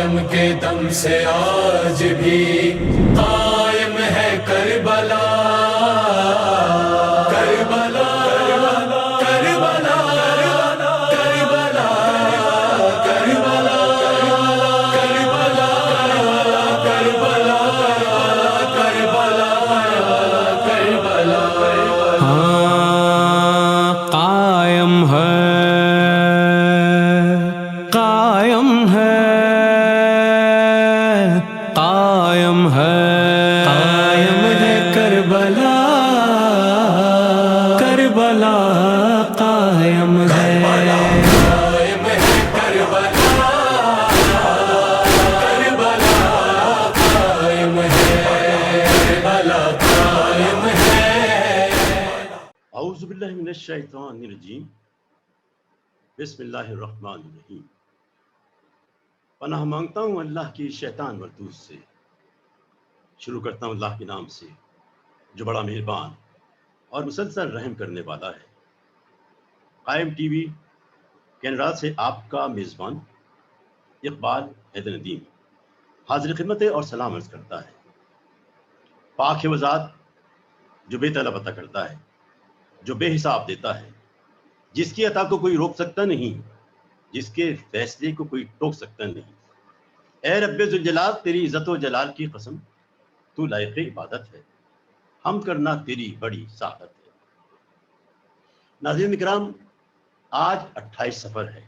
قائم کے دم سے آج بھی قائم ہے کربلا، کربلا، کربلا، کربلا، کربلا، کربلا، کربلا، کربلا، کربلا، ہاں قائم ہے، قائم ہے، قائم ہے، قائم ہے کربلا، کربلا قائم ہے، قائم ہے کربلا، کربلا قائم ہے، کربلا قائم ہے۔ اعوذ باللہ من الشیطان الرجیم، بسم اللہ الرحمن الرحیم۔ پناہ مانگتا ہوں اللہ کی شیطان مردود سے۔ شروع کرتا ہوں اللہ کے نام سے جو بڑا مہربان اور مسلسل رحم کرنے والا ہے۔ قائم ٹی وی کینیڈا سے آپ کا میزبان اقبال حیدر ندیم حاضر خدمت اور سلام عرض کرتا ہے۔ پاک ہے وہ ذات جو بے طلب عطا کرتا ہے، جو بے حساب دیتا ہے، جس کی عطا کو کوئی روک سکتا نہیں، جس کے فیصلے کو کوئی ٹوک سکتا نہیں۔ اے رب ذوالجلال، تیری عزت و جلال کی قسم، تو لائق عبادت ہے، ہم کرنا تیری بڑی سعادت ہے۔ ناظرین کرام، آج 28 صفر ہے،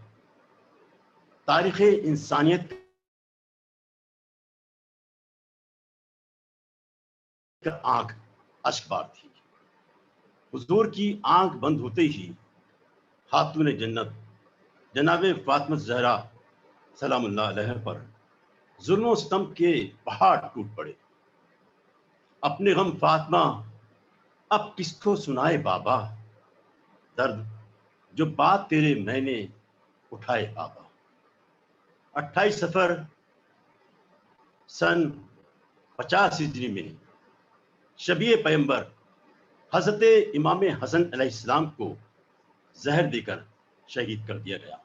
تاریخ انسانیت کا آنکھ اشک بار تھی۔ حضور کی آنکھ بند ہوتے ہی خاتون جنت جناب فاطمہ زہرا سلام اللہ علیہ پر ظلم و ستم کے پہاڑ ٹوٹ پڑے۔ اپنے غم فاطمہ اب کس کو سنائے بابا، درد جو بات تیرے میں نے اٹھائے بابا۔ 28 صفر سن 50 ہجری میں شبیہ پیغمبر حضرت امام حسن علیہ السلام کو زہر دے کر شہید کر دیا گیا۔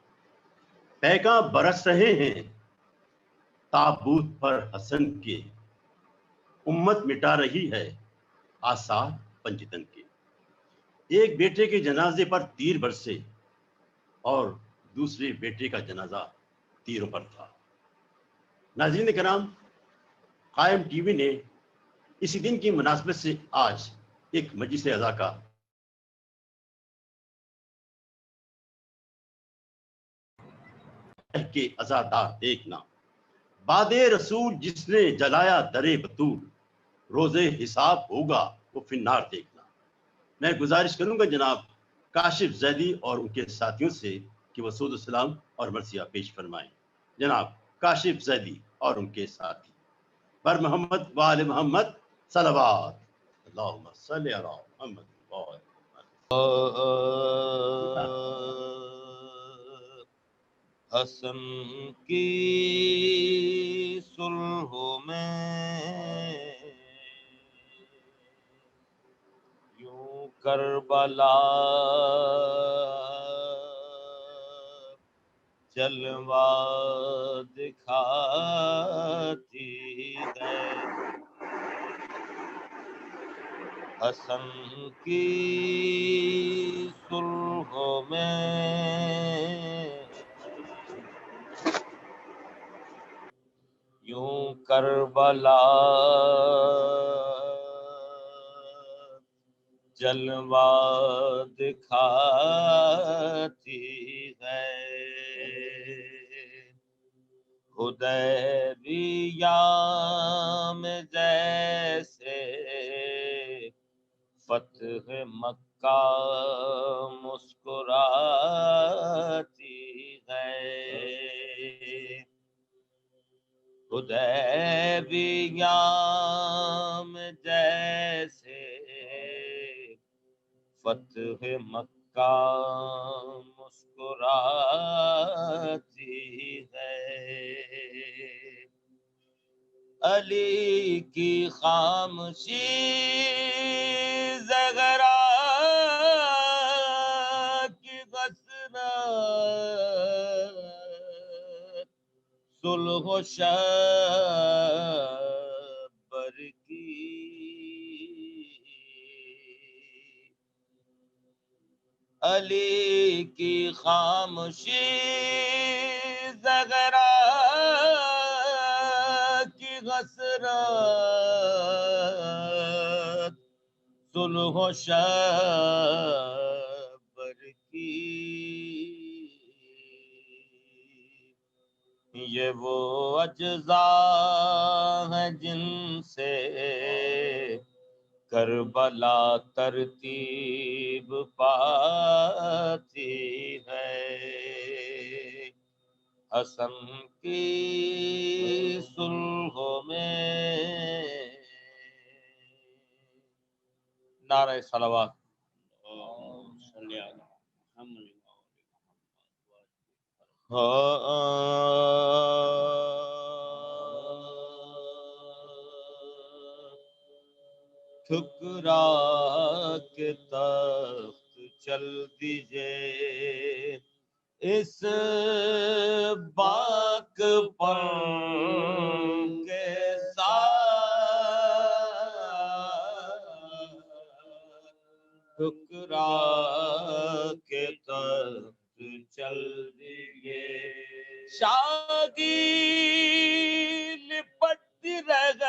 پیکاں برس رہے ہیں تابوت پر حسن کے، امت مٹا رہی ہے آثار پنجتن کے۔ ایک بیٹے کے جنازے پر تیر برسے اور دوسرے بیٹے کا جنازہ تیروں پر تھا۔ ناظرین کرام، قائم ٹی وی نے اسی دن کی مناسبت سے آج ایک مجلس عزا کا کے عزادار دیکھنا، باد رسول جس نے جلایا درے بطول، روزے حساب ہوگا وہ فنار دیکھنا۔ میں گزارش کروں گا جناب کاشف زیدی اور ان کے ساتھیوں سے کہ وہ سود السلام اور مرثیہ پیش فرمائیں۔ جناب کاشف زیدی اور ان کے ساتھی بر محمد وآل محمد صلوات، اللہم صلی علی محمد وآل حسن کی صلح میں یوں کربلا جلوہ دکھاتی ہے۔ حسن کی صلح میں یوں کربلا جلوہ دکھاتی ہے۔ حدیبیہ میں جیسے فتح مکہ مسکراتی ہے۔ حدیبیہ میں جیسے فتح مکہ مسکراتی ہے۔ علی کی خاموشی زغرا کی حسرت صلح و شبر کی علی کی خاموشی زغرا کی حسرت صلح و شبر کی یہ وہ اجزاء ہیں جن سے کربلا ترتیب پاتی ہے حسن کی صلحوں میں نعرہ صلوات ٹھکرا کے تخت چل دیجئے اس باک پر کے ساتھ ٹھکرا کے تخت چل دیجئے شاگی لپٹتی رہ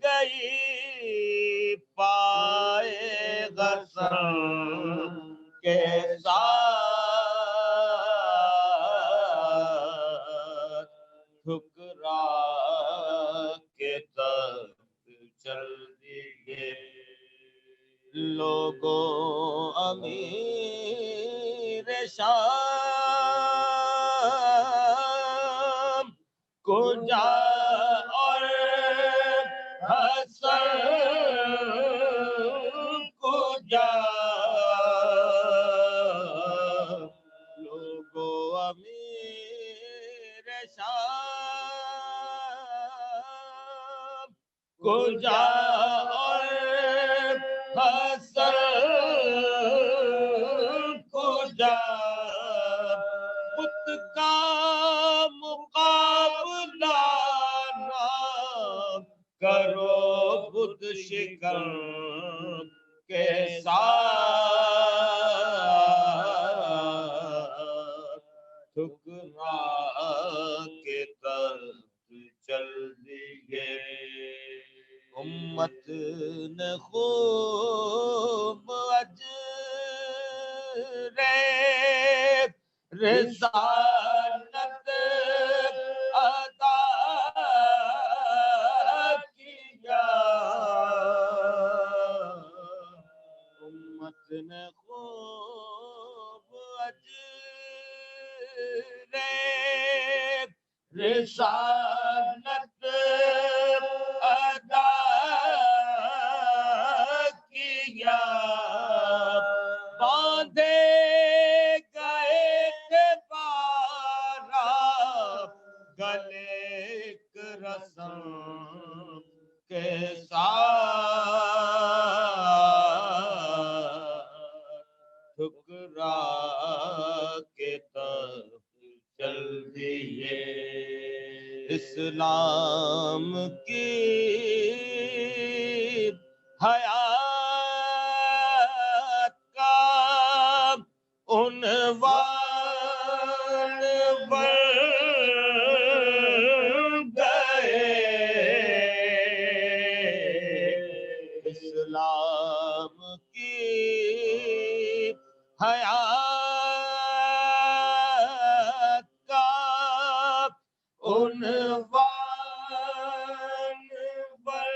گئی پائے غسل کے ساتھ ٹھکرا کے تخت چل دیے لوگوں امیر شام کو جا اور حسن کو جا لوگوں امیر شام کو جا اور حسن کو جا بت کا مقابلہ نہ کرو بت شکن کے ساتھ ٹھکرا کے تخت چل دیے امت نے خوب اجر رسالت ادا کیا امت نے خوب اجر رسالت ادا کیا باندھے گئے تھے پارا گلے ایک رسم کے ساتھ ٹھکرا کے تخت چل دیے اسلام کی حیات کا عنوان بن گئے اسلام کی حیات کا عنوان بن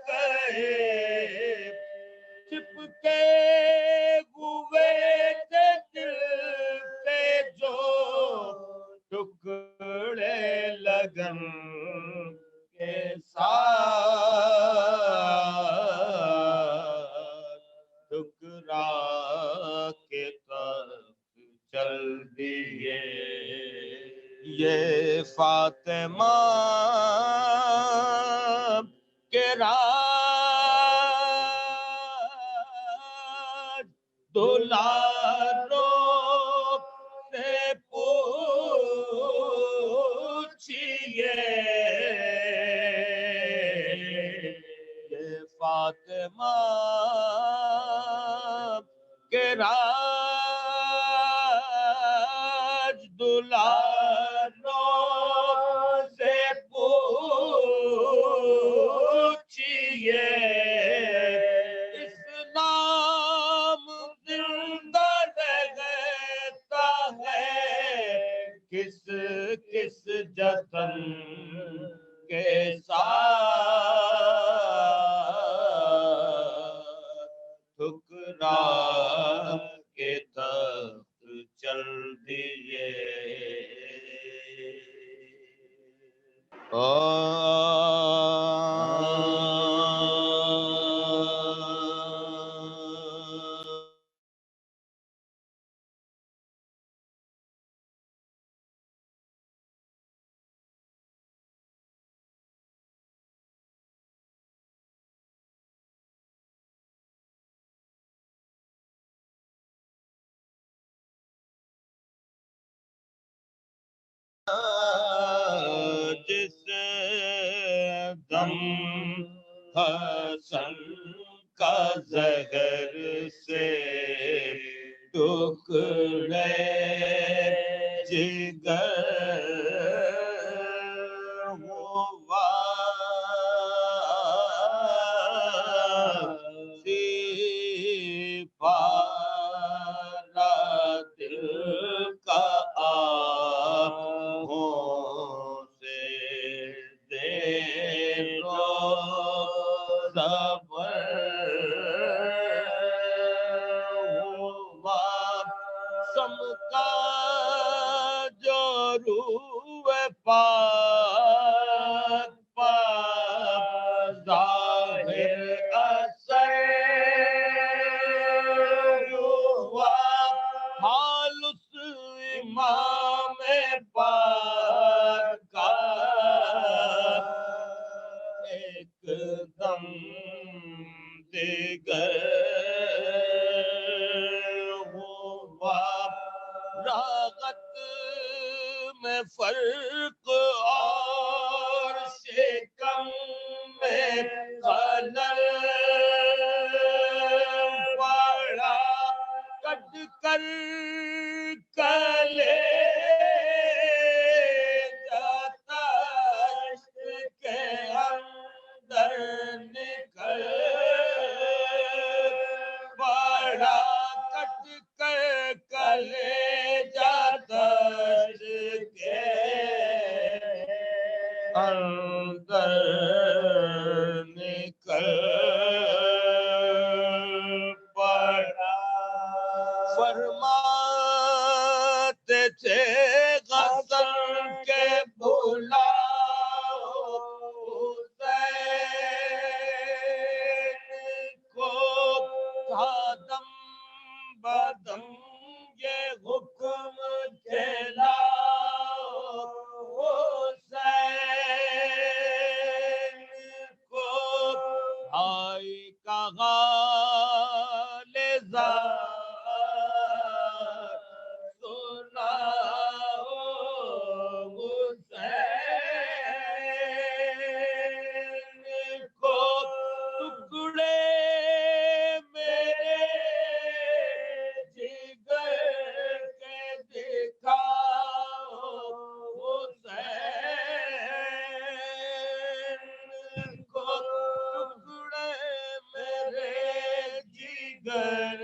گئے چھپ کے ہوئے تھے دل پہ جو ٹکڑے لگن کے ساتھ ٹکرا کے تخت چل دیے یہ فاطمہ کے راج دولاروں سے پوچھ فاطمہ کے راج دلالوں سے پوچھئے اسلام زندہ رہتا ہے کس کس جتن کے ساتھ ٹھکرا کے تخت چل دیے جس دم حسن کا زہر سے ٹکڑے جگر ہوا سی پارا دل کا آہوں سے دے رو صبر ہوا سم کا جو روح پاک پاک ظاہر اثر ہوا حال اس امام پاک کا ایک دم دیگر ہوا راغت میں فرق اور شکم میں خلل پڑا کٹ کر کلے جاتا عشق کے اندر نکل پڑا کٹ کر کلے جاتا عشق کے اندر نکل پڑا فرماتے تھے غزل کے بلاؤ حسین کو تھا دم بدم یہ حکم کھلاؤ حسین کو بھائی کا غال زار سناؤ حسین کو ٹکڑے میرے جگر کے دکھاؤ حسین کو ٹکڑے میرے جگر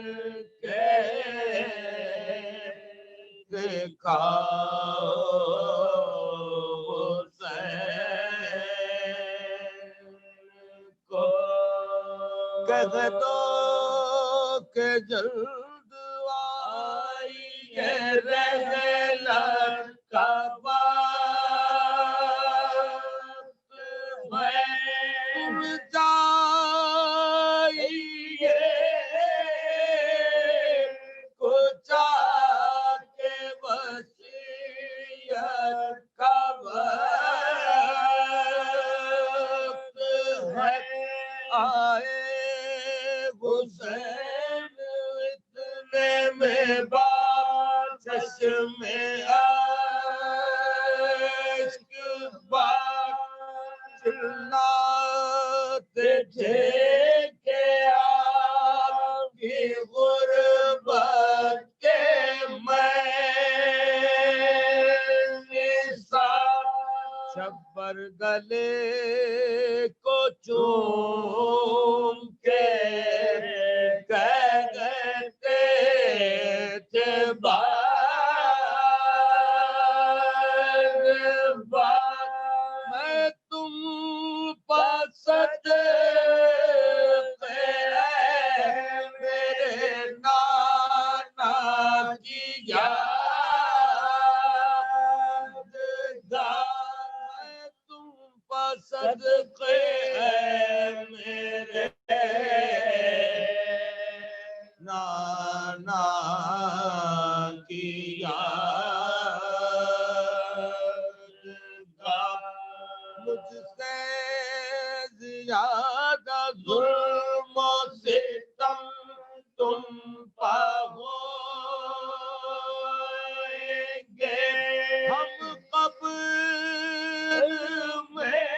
کے دکھاؤ حسین کو کہہ دو کہ جلد آئیے رحلت کا وقت ہے تم جائیے کچھ کے وصیت کا وقت ہے آئے حسین اتنے میں بات چشم عشق بات چلاتے تھے کہ پر گلے کو چوم کے کہتے تھے بار بار میں تم پسند میرے نانا کی یادگار تم پسند میرے نانا کی یادگار مجھ سے زیادہ ظلم و ستم تم پاؤیں گے ہم قبر میں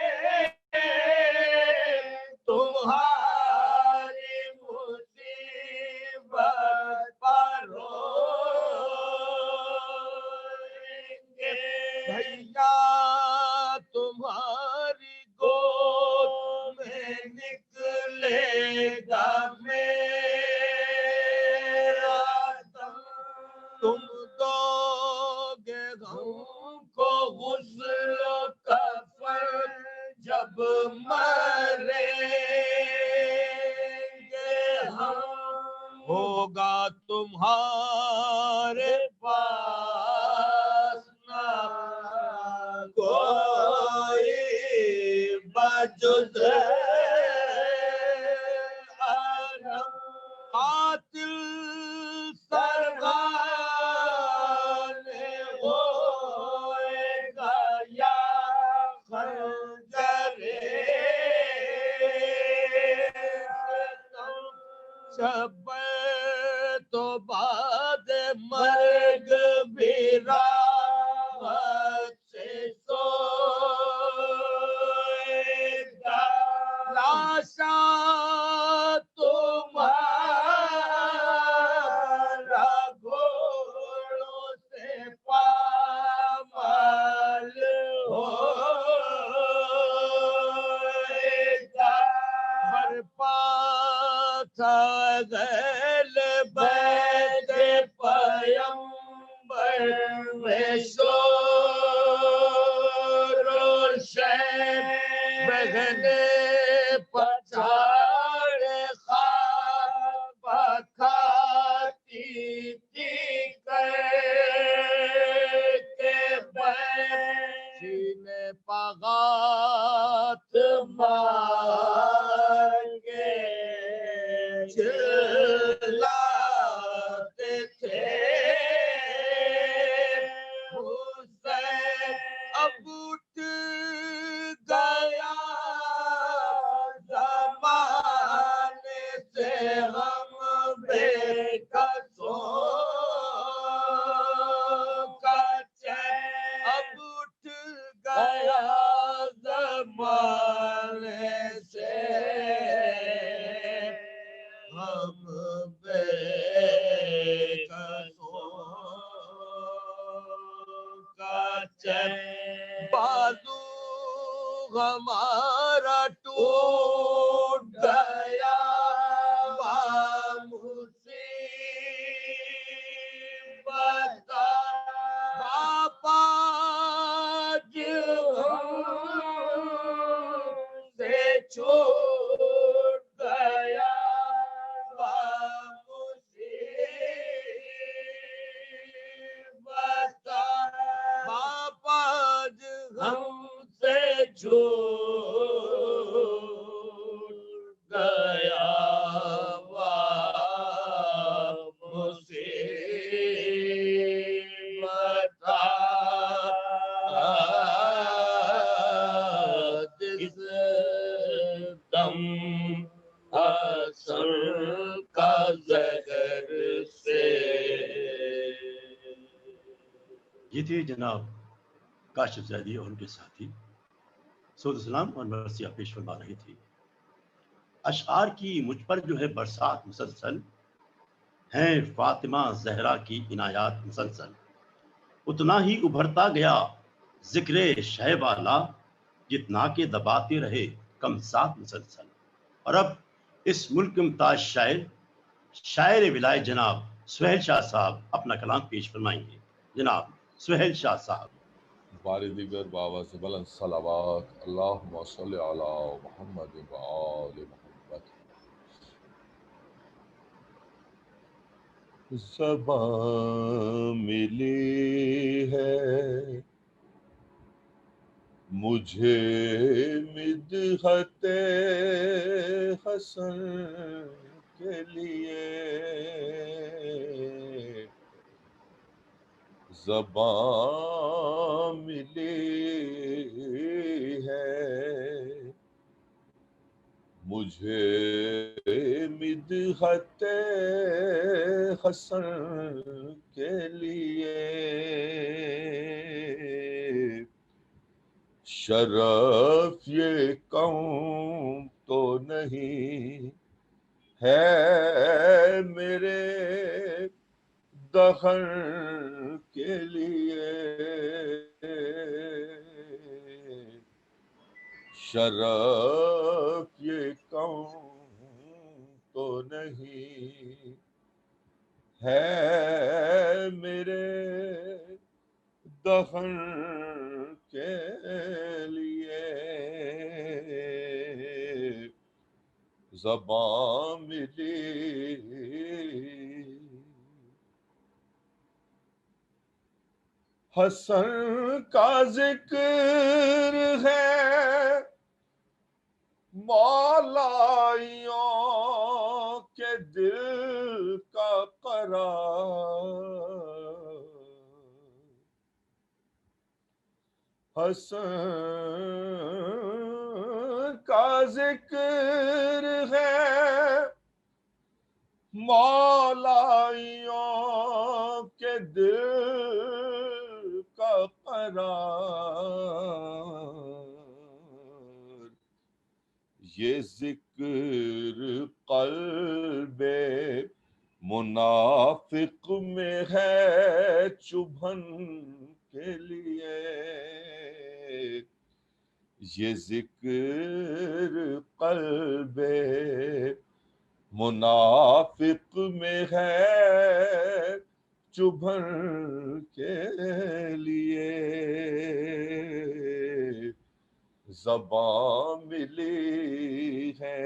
تمہاری مصیبت پر روئیں گے بھیا تمہاری گود میں نکلے گا میرا دم تم دو گے ہم کو غسل و کفن جب مریں گے ہم ہوگا تمہارے پاس نہ کوئی بجز عالم قاتل سرغان ہوئے گا یا خنجر شب تو بعد مرگ بھی راحت سے سوئے گا لاشا تمہارا گھوڑوں سے پامال ہوئے گا برپا تھا غیل بیت پیمبر میں شور و شین بہنے پچھاڑ خواب کھاتی تھی کہ سینے پغات مانگے چلاتے تھے حسین اب اٹھ گیا زمانے سے ہم بے قصوں کا چین اب اٹھ گیا زمانے سے ہم بے قصوں کا چین بازو ہمارا ٹوٹ گیا مصیبت باپا سے چھوٹ گیا مصیبت باپا ہم سے چھوٹ گیا مصیبت جس دم حسن کا زہر سے یہ تھے جناب کاشف زیدی اور ان کے ساتھی سعود اسلام اور مرثیہ پیش فرما رہی تھی. اشعار کی مجھ پر جو ہے برسات مسلسل ہیں فاطمہ زہرا کی عنایات مسلسل اتنا ہی ابھرتا گیا ذکر شہ والا یہ ناکے دباتے رہے کم سات مسلسل۔ اور اب اس ملک کے ممتاز شاعر ولائے جناب سہیل شاہ صاحب اپنا کلام پیش فرمائیں گے۔ جناب سہیل شاہ صاحب۔ بار دیگر بآواز بلند صلوات اللہم صلی علی محمد و آل محمد۔ زبان ملی ہے مجھے مدحت حسن کے لیے، زبان ملی ہے مجھے مدحت حسن کے لیے، شرف یہ قوم تو نہیں ہے میرے دخن کے لیے، شرف یہ قوم تو نہیں ہے میرے دفن کے لیے، زبان ملی حسن کا ذکر ہے مولائیوں کے دل کا قرار، حسن کا ذکر ہے مولائیوں کے دل کا قرار، یہ ذکر قلب منافق میں ہے چبھن کے لیے، یہ ذکر قلب منافق میں ہے چبھن کے لیے، زبان ملی ہے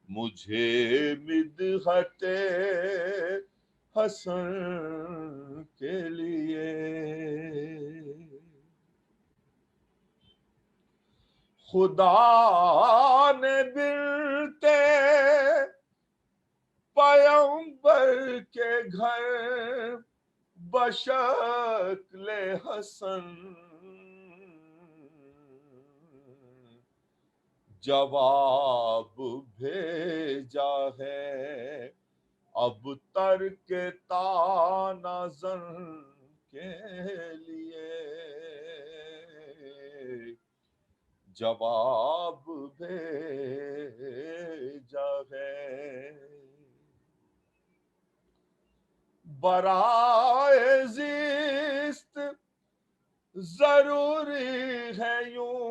مجھے مدحت حسن کے لیے، خدا نے بنتے پیغمبر کے گھر بشکل حسن جواب بھیجا ہے اب ترک تانا زن کے لیے، جواب بھیجا ہے برائے زیست ضروری ہے یوں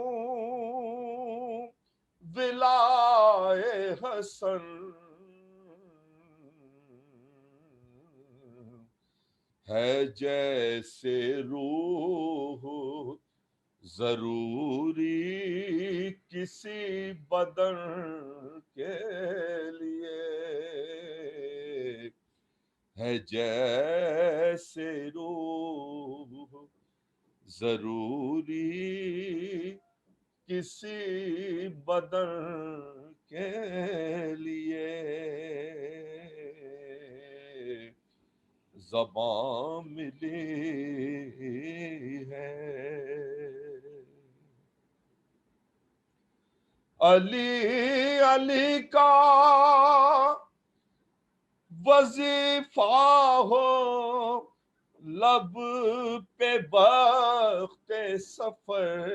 ولائے حسن، ہے جیسے روح ضروری کسی بدن کے لیے، ہے جیسے روح ضروری کسی بدن کے لیے، زبان ملی ہے علی علی کا وظیفہ ہو لب پہ وقت سفر،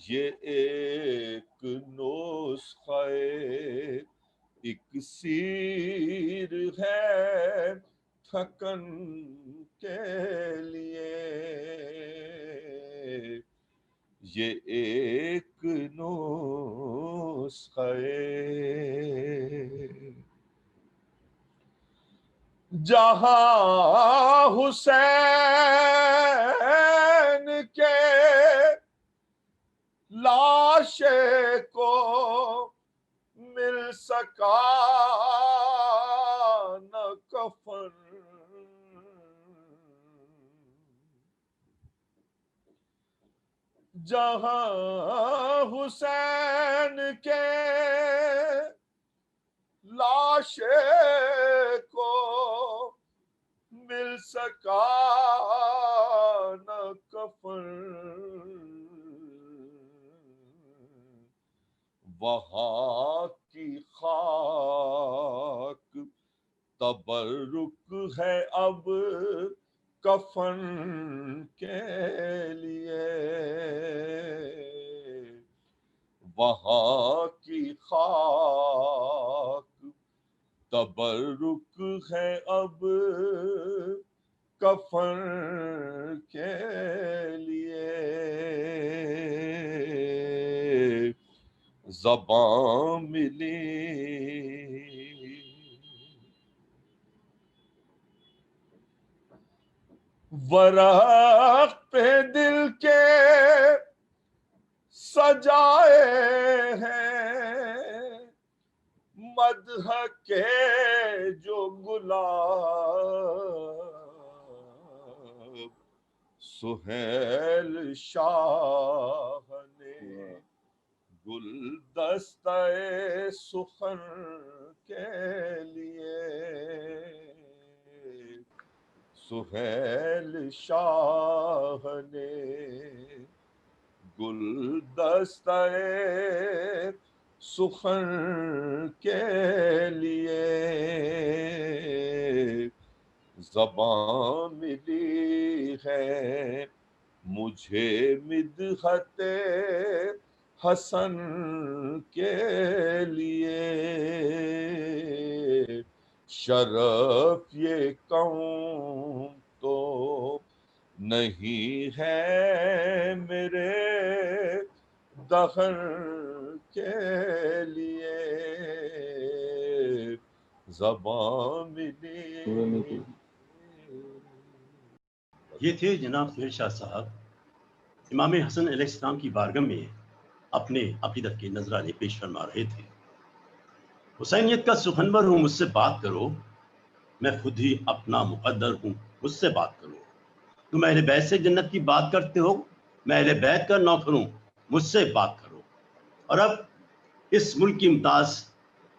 یہ ایک نسخہ اکسیر ہے تھکن کے لیے یہ ایک نسخہ جہاں حسین کے لاشے کو مل سکا نہ کفن، جہاں حسین کے لاشے کو مل سکا نہ کفن، وہاں کی خاک تبرک ہے اب کفن کے لیے، وہاں کی خاک تبرک ہے اب کفن کے لیے، زباں ملی ورق پہ دل کے سجائے ہیں مدح کے جو گلاب، سہیل شاہ نے گلدستہ سخن کے لیے، سہیل شاہ نے گلدستہ سخن کے لیے زباں ملی ہے مجھے مدحت حسن کے لیے، شرف یہ قوم تو نہیں ہے میرے دہر کے لیے، زبان ملی۔ یہ تھے جناب سہیل شاہ صاحب امام حسن علیہ السلام کی بارگاہ میں اپنے عقیدت کے نذرانے پیش فرما رہے تھے۔ حسینیت کا سخنور ہوں، مجھ سے بات کرو، میں خود ہی اپنا مقدر ہوں، مجھ سے بات کرو، تم اہل بیت سے جنت کی بات کرتے ہو، میں اہل بیت کا نوکر ہوں، مجھ سے بات کرو۔ اور اب اس ملک کی ممتاز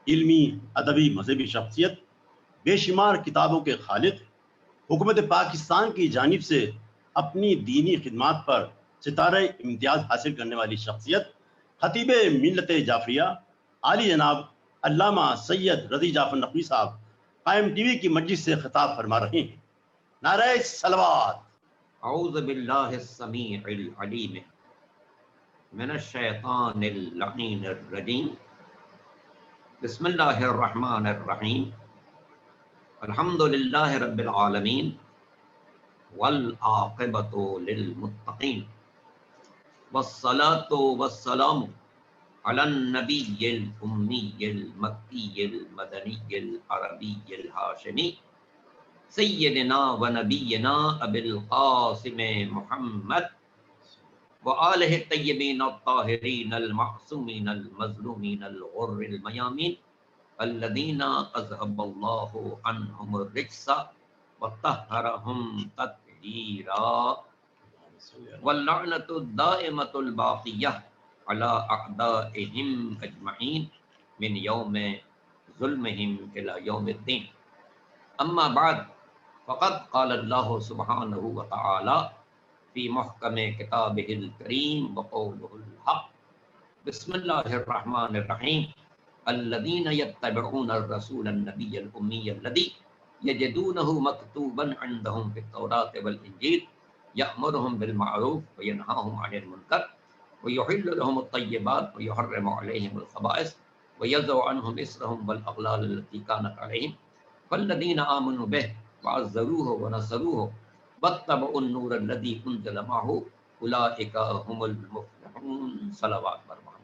علمی، ادبی، مذہبی شخصیت، بے شمار کتابوں کے خالق، حکومت پاکستان کی جانب سے اپنی دینی خدمات پر ستارہ امتیاز حاصل کرنے والی شخصیت، خطیب ملت جعفریہ عالی جناب علامہ سید رضی جعفر نقوی صاحب قائم ٹی وی کی مجلس سے خطاب فرما رہے ہیں۔ نعرہ صلوات۔ اعوذ باللہ السمیع العلیم من الشیطان اللعین الرجیم، بسم اللہ الرحمن الرحیم، الحمد للہ رب العالمین والعاقبۃ للمتقین، والصلاة والسلام علی النبی الامی المکی المدنی العربی الہاشمی سیدنا و نبینا ابی القاسم محمد وآلہ الطیبین الطاہرین المعصومین المظلومین الغر المیامین الذین اذهب اللہ عنہم الرجس وطہرہم تطہیرا، واللعنۃ الدائمۃ الباقیہ علی اعدائہم اجمعین من یوم ظلمہم الی یوم الدین۔ اما بعد فقد قال اللہ سبحانہ وتعالی فی محکم کتابہ الکریم وقولہ الحق، بسم اللہ الرحمن الرحیم، الذین یتبعون الرسول النبی الامی الذی یجدونہ مکتوبا عندہم فی التوراۃ والانجیل یأمرہم بالمعروف وینہاہم عن المنکر ویحل لہم الطیبات ویحرم علیہم الخبائث ویضع عنہم اسرہم والاغلال التی کانت علیہم فالذین آمنوا بہ فعزروه ونصروه واتبعوا النور الذي انزل معه اولئک هم المفلحون. صلوات بر محمد.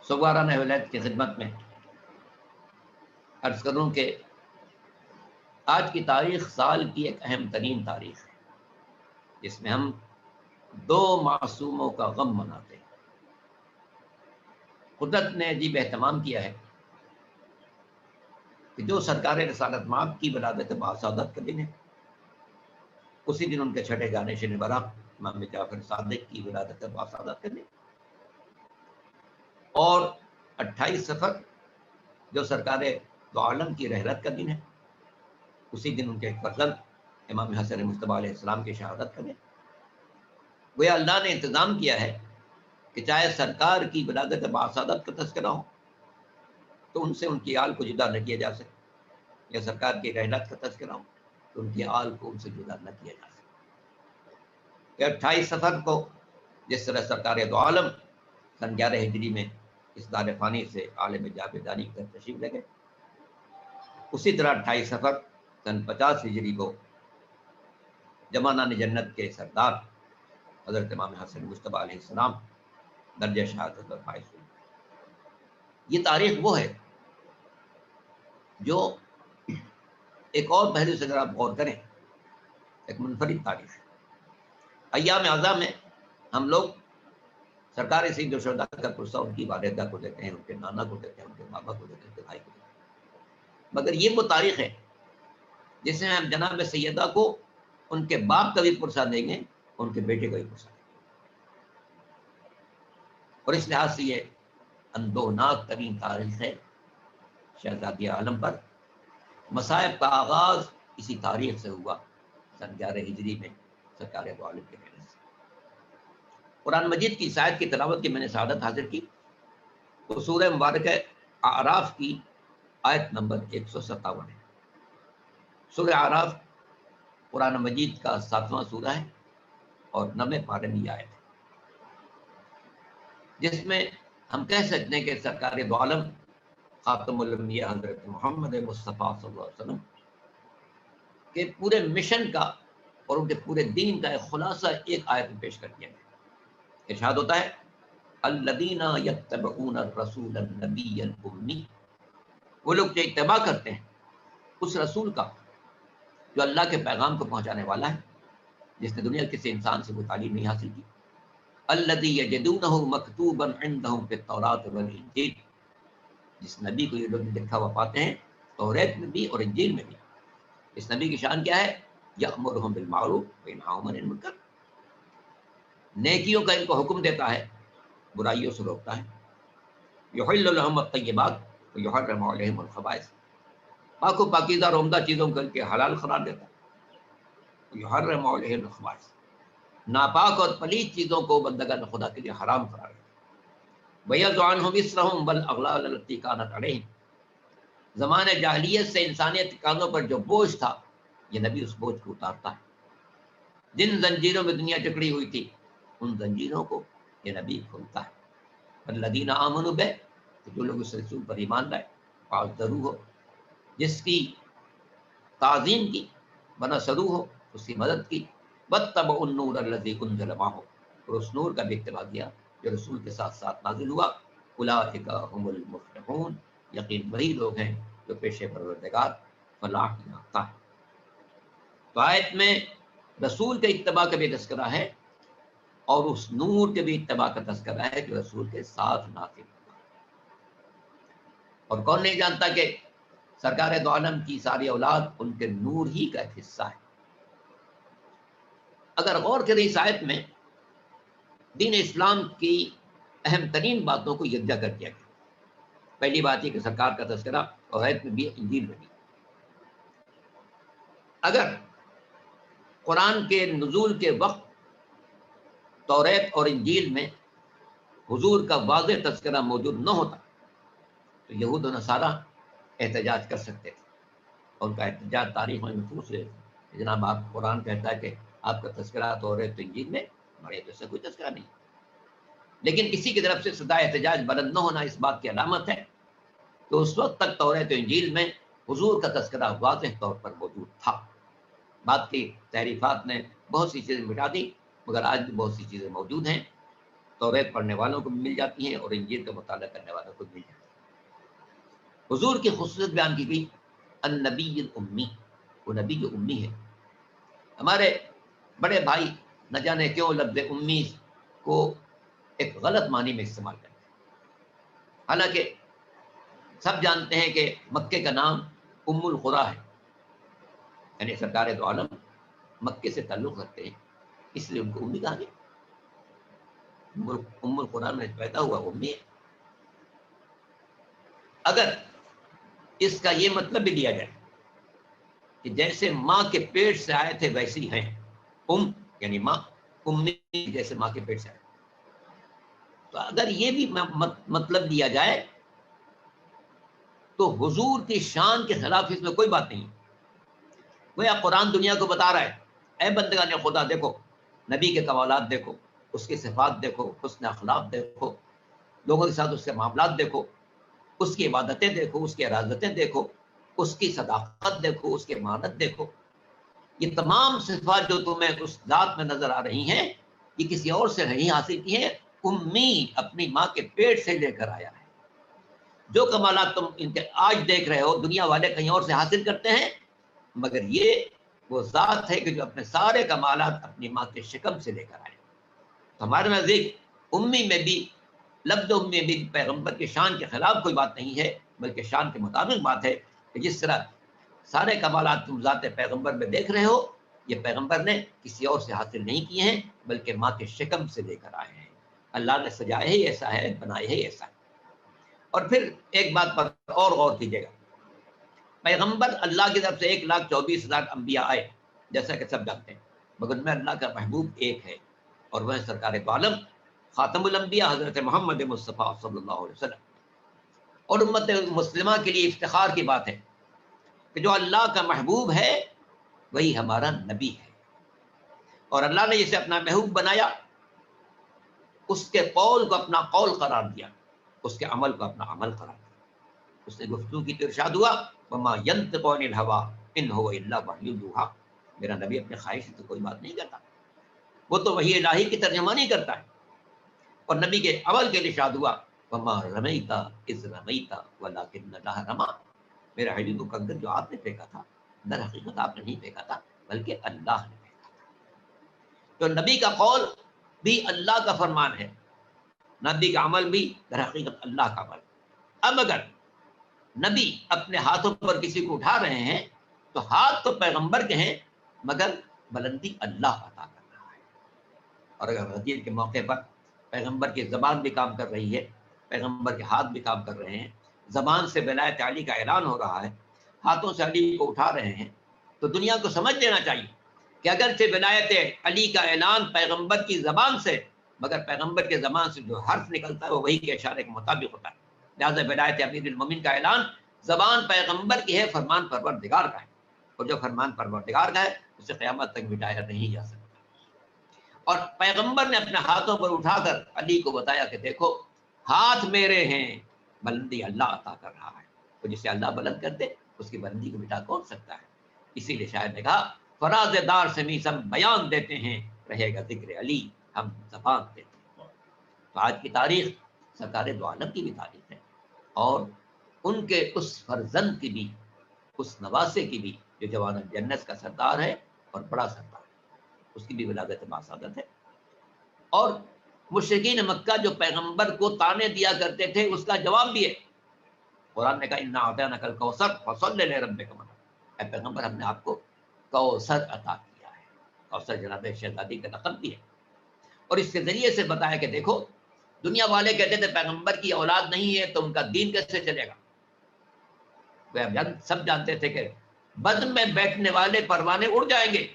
سواران اہلیت کی خدمت میں عرض کروں کہ آج کی تاریخ سال کی ایک اہم ترین تاریخ ہے، جس میں ہم دو معصوموں کا غم مناتے ہیں. قدرت نے عجیب اہتمام کیا ہے کہ جو سرکار رسالت مآب کی ولادت باسعادت کا دن ہے، اسی دن ان کے چھٹے جانشین برا امام جعفر صادق کی ولادت باسعادت کا دن، اور 28 صفر جو سرکار دو عالم کی رحلت کا دن ہے، اسی دن ان کے ایک فرزند امام حسن مصطفیٰ علیہ السلام کی شہادت کا دن. گویا اللہ نے انتظام کیا ہے کہ چاہے سرکار کی ولادت باسعادت کا تذکرہ ہو تو ان سے ان کی آل کو جدا نہ کیا جا سکے، یا سرکار کی رحلت کا تذکرہ ہو تو ان کی آل کو ان سے جدا نہ کیا جا سکے. کہ 28 صفر کو جس طرح سرکار دو عالم سن 11 ہجری میں اس دار فانی سے عالم جاویدانی کی طرف تشریف لے گئے، اسی طرح 28 صفر سن 50 ہجری کو جمانان جنت کے سردار حضرت امام حسن مصطفیٰ علیہ السلام درجہ شہادت پر فائز ہوئے. یہ تاریخ وہ ہے جو ایک اور پہلو سے اگر آپ غور کریں ایک منفرد تاریخ ہے. ایام اعظم میں ہم لوگ سرکار سید الشہداء کا پرسہ ان کی والدہ کو دیتے ہیں، ان کے نانا کو دیتے ہیں، ان کے بابا کو دیتے ہیں، ان کے بھائی کو دیتے ہیں. مگر یہ وہ تاریخ ہے جس میں ہم جناب سیدہ کو ان کے باپ کا بھی پرسہ دیں گے، ان کے بیٹے کا بھی پرسہ دیں گے. اور اس لحاظ سے یہ اندوناک ترین تاریخ ہے شہزادی عالم پر. مصائب کا آغاز اسی تاریخ سے ہوا سن 11 ہجری میں سرکار دو عالم کے کہنے سے. قرآن مجید کی اس آیت کی تلاوت کی میں نے سعادت حاصل کی، وہ سورہ مبارکہ اعراف کی آیت نمبر 157 ہے. سورہ اعراف قرآن مجید کا 7واں سورہ ہے اور 9 پارے میں یہ آیت ہے، جس میں ہم کہہ سکتے ہیں کہ سرکار دو عالم خاتم الانبیاء حضرت محمد مصطفیٰ صلی اللہ علیہ وسلم کے پورے مشن کا اور ان کے پورے دین کا ایک خلاصہ ایک آیت میں پیش کر دیا گیا. ارشاد ہوتا ہے الذین یتبعون الرسول النبی الامی، وہ لوگ جو اتباع کرتے ہیں اس رسول کا جو اللہ کے پیغام کو پہنچانے والا ہے، جس نے دنیا کسی انسان سے وہ تعلیم نہیں حاصل کی. الذی یجدونہ مکتوبا عندہم فی التوراۃ والانجیل، جس نبی کو یہ لوگ لکھا ہوا پاتے ہیں توریت میں بھی اور انجیل میں بھی. اس نبی کی شان کیا ہے؟ یأمرہم بالمعروف وینہاہم عن المنکر، نیکیوں کا ان کو حکم دیتا ہے، برائیوں سے روکتا ہے. یحل لہم الطیبات ویحرم علیہم الخبائث، پاک و پاکیزہ اور عمدہ چیزوں کو ان کے حلال قرار دیتا ہے. یحرم علیہم الخبائث، ناپاک اور پلید چیزوں کو بندگان خدا کے لیے حرام قرار دیتا ہے. وَيَضُعُ عَنْهُمْ إِصْرَهُمْ وَالْأَغْلَالَ الَّتِي كَانَتْ عَلَيْهِمْ، زمانۂ جاہلیت سے انسانیت کے کانوں پر جو بوجھ تھا یہ نبی اس بوجھ کو اتارتا ہے. جن زنجیروں میں دنیا جکڑی ہوئی تھی ان زنجیروں کو یہ نبی کھولتا ہے. الذین آمنوا بہ، جو لوگ اس رسول پر ایمان لائے، فعزروہ، جس کی تعظیم کی، ونصروہ، اس کی مدد کی، واتبعوا النور الذی انزل معہ، اور اس نور کا بھی اتباع کیا جو رسول کے ساتھ ساتھ نازل ہوا. اولئک هم المفلحون، یقین وہی لوگ ہیں جو پیش پروردگار فلاح یافتہ ہے. تو آیت میں رسول کے اتباع کا بھی تذکرہ ہے اور اس نور کے بھی اتباع کا تذکرہ ہے جو رسول کے ساتھ نازل ہوا. اور کون نہیں جانتا کہ سرکار دو عالم کی ساری اولاد ان کے نور ہی کا ایک حصہ ہے. اگر غور کریں اس آیت میں دین اسلام کی اہم ترین باتوں کو یکجا کر دیا گیا. پہلی بات یہ کہ سرکار کا تذکرہ اور آیت میں بھی انجیل میں بھی. اگر قرآن کے نزول کے وقت توریت اور انجیل میں حضور کا واضح تذکرہ موجود نہ ہوتا تو یہود و نصارہ احتجاج کر سکتے تھے. ان کا احتجاج تاریخ میں محفوظ ہے. جناب آپ قرآن کہتا ہے کہ آپ کا تذکرہ توریت و انجیل میں، ہمارے تو اس سے کوئی تذکرہ نہیں. لیکن کسی کی طرف سے صدائے احتجاج بلند نہ ہونا اس بات کی علامت ہے تو اس وقت تک توریت و انجیل میں حضور کا تذکرہ واضح طور پر موجود تھا. بات کی تحریفات نے بہت سی چیزیں مٹا دی، مگر آج بھی بہت سی چیزیں موجود ہیں. توریت پڑھنے والوں کو بھی مل جاتی ہیں اور انجیل کا مطالعہ کرنے والوں کو بھی مل جاتی ہیں. حضور کی خصوصیت بیان کی گئی، النبی الامی، وہ نبی جو امی ہے. ہمارے بڑے بھائی نہ جانے کیوں لفظ امی کو ایک غلط معنی میں استعمال کرتے ہیں. حالانکہ سب جانتے ہیں کہ مکے کا نام ام القریٰ ہے، یعنی سرکار دو عالم مکے سے تعلق رکھتے ہیں، اس لیے ان کو امی کہا گیا. ام القریٰ میں پیدا ہوا امی ہے. اگر اس کا یہ مطلب بھی دیا جائے کہ جیسے ماں کے پیٹ سے آئے تھے ویسی ہیں، یعنی ماں، امی جیسے ماں کے پیٹ سے آئے، تو اگر یہ بھی مطلب دیا جائے تو حضور کی شان کے خلاف اس میں کوئی بات نہیں. گویا قرآن دنیا کو بتا رہا ہے، اے بندگان خدا دیکھو نبی کے کمالات دیکھو، اس کی صفات دیکھو، حسن اخلاق دیکھو، لوگوں کے ساتھ اس کے معاملات دیکھو، اس کی عبادتیں دیکھو، اس کی ارادتیں دیکھو، اس کی صداقت دیکھو، اس کی امانت دیکھو. یہ تمام صفات جو تمہیں اس ذات میں نظر آ رہی ہیں یہ کسی اور سے نہیں حاصل کی ہیں، امی اپنی ماں کے پیٹ سے لے کر آیا ہے. جو کمالات تم ان کے آج دیکھ رہے ہو دنیا والے کہیں اور سے حاصل کرتے ہیں، مگر یہ وہ ذات ہے کہ جو اپنے سارے کمالات اپنی ماں کے شکم سے لے کر آئے. ہمارے نزدیک امی میں بھی، لفظ امی میں بھی پیغمبر کی شان کے خلاف کوئی بات نہیں ہے، بلکہ شان کے مطابق بات ہے کہ جس طرح سارے کمالات تم ذات پیغمبر میں دیکھ رہے ہو یہ پیغمبر نے کسی اور سے حاصل نہیں کیے ہیں بلکہ ماں کے شکم سے لے کر آئے ہیں. اللہ نے سجایا ہی ایسا ہے، بنائے ہی ایسا ہے. اور پھر ایک بات پر اور غور کیجیے گا، پیغمبر اللہ کی طرف سے 1,24,000 انبیاء آئے جیسا کہ سب جانتے ہیں، مگر ان میں اللہ کا محبوب ایک ہے اور وہ ہے سرکار دو عالم خاتم الانبیاء حضرت محمد مصطفیٰ صلی اللہ علیہ وسلم. اور امت مسلمہ کے لیے افتخار کی بات ہے کہ جو اللہ کا محبوب ہے وہی ہمارا نبی ہے. اور اللہ نے جسے اپنا محبوب بنایا اس کے قول کو اپنا قول قرار دیا، اس کے عمل کو اپنا عمل قرار دیا. اس نے گفتگو کی تو ارشاد ہوا وما ينطق عن الهوى ان هو الا وحی یوحی، میرا نبی اپنے خواہش سے تو کوئی بات نہیں کرتا، وہ تو وحی الہی کی ترجمانی کرتا ہے. اور نبی کے عمل کے ارشاد ہوا وما رمیت اذ رمیت ولکن اللہ رمی، میرا حبیب کو کنکر جو آپ نے پھینکا تھا در حقیقت آپ نے نہیں پھینکا تھا بلکہ اللہ نے پھینکا تھا. تو نبی کا قول بھی اللہ کا فرمان ہے، نبی کا عمل بھی در حقیقت اللہ کا عمل. اب اگر نبی اپنے ہاتھوں پر کسی کو اٹھا رہے ہیں تو ہاتھ تو پیغمبر کے ہیں مگر بلندی اللہ عطا کر رہا ہے. اور اگر غدیر کے موقع پر پیغمبر کی زبان بھی کام کر رہی ہے، پیغمبر کے ہاتھ بھی کام کر رہے ہیں، زبان سے ولایت علی کا اعلان ہو رہا ہے، ہاتھوں سے علی کو اٹھا رہے ہیں، تو دنیا کو سمجھ لینا چاہیے کہ اگرچہ ولایت علی کا اعلان پیغمبر کی زبان سے، مگر پیغمبر کے زبان سے جو حرف نکلتا ہے وہ وہی کے اشارے کے مطابق ہوتا ہے. لہٰذا ولایت امیر المومنین کا اعلان زبان پیغمبر کی ہے، فرمان پروردگار کا ہے، اور جو فرمان پروردگار کا ہے اسے قیامت تک مٹایا نہیں جا سکتا. اور پیغمبر نے اپنے ہاتھوں پر اٹھا کر علی کو بتایا کہ دیکھو ہاتھ میرے ہیں، بلندی اللہ عطا کر رہا ہے، تو جسے اللہ بلند کر دے اس کی بلندی کو مٹا کون سکتا ہے. اسی لیے شاعر نے کہا فراز دار سے میسم بیان دیتے ہیں، رہے گا ذکر علی ہم زبان دیتے ہیں. تو آج کی تاریخ سرکار دو عالم کی بھی تاریخ ہے، اور ان کے اس فرزند کی بھی، اس نواسے کی بھی جو جوان جنت کا سردار ہے اور بڑا سردار ہے، اس کی بھی ولادت باسعادت ہے. اور مشرکین مکہ جو پیغمبر کو طعنے دیا کرتے تھے اس کا جواب بھی ہے. قرآن نے کہا انا اعطیناک الکوثر فصل لربک وانحر، اے پیغمبر ہم نے آپ کو کوثر عطا کیا ہے. کوثر جناب شہزادی کا لقب بھی ہے. اور اس کے ذریعے سے بتایا کہ دیکھو دنیا والے کہتے تھے پیغمبر کی اولاد نہیں ہے تو ان کا دین کیسے چلے گا. وہ سب جانتے تھے کہ بدن میں بیٹھنے والے پروانے اڑ جائیں گے،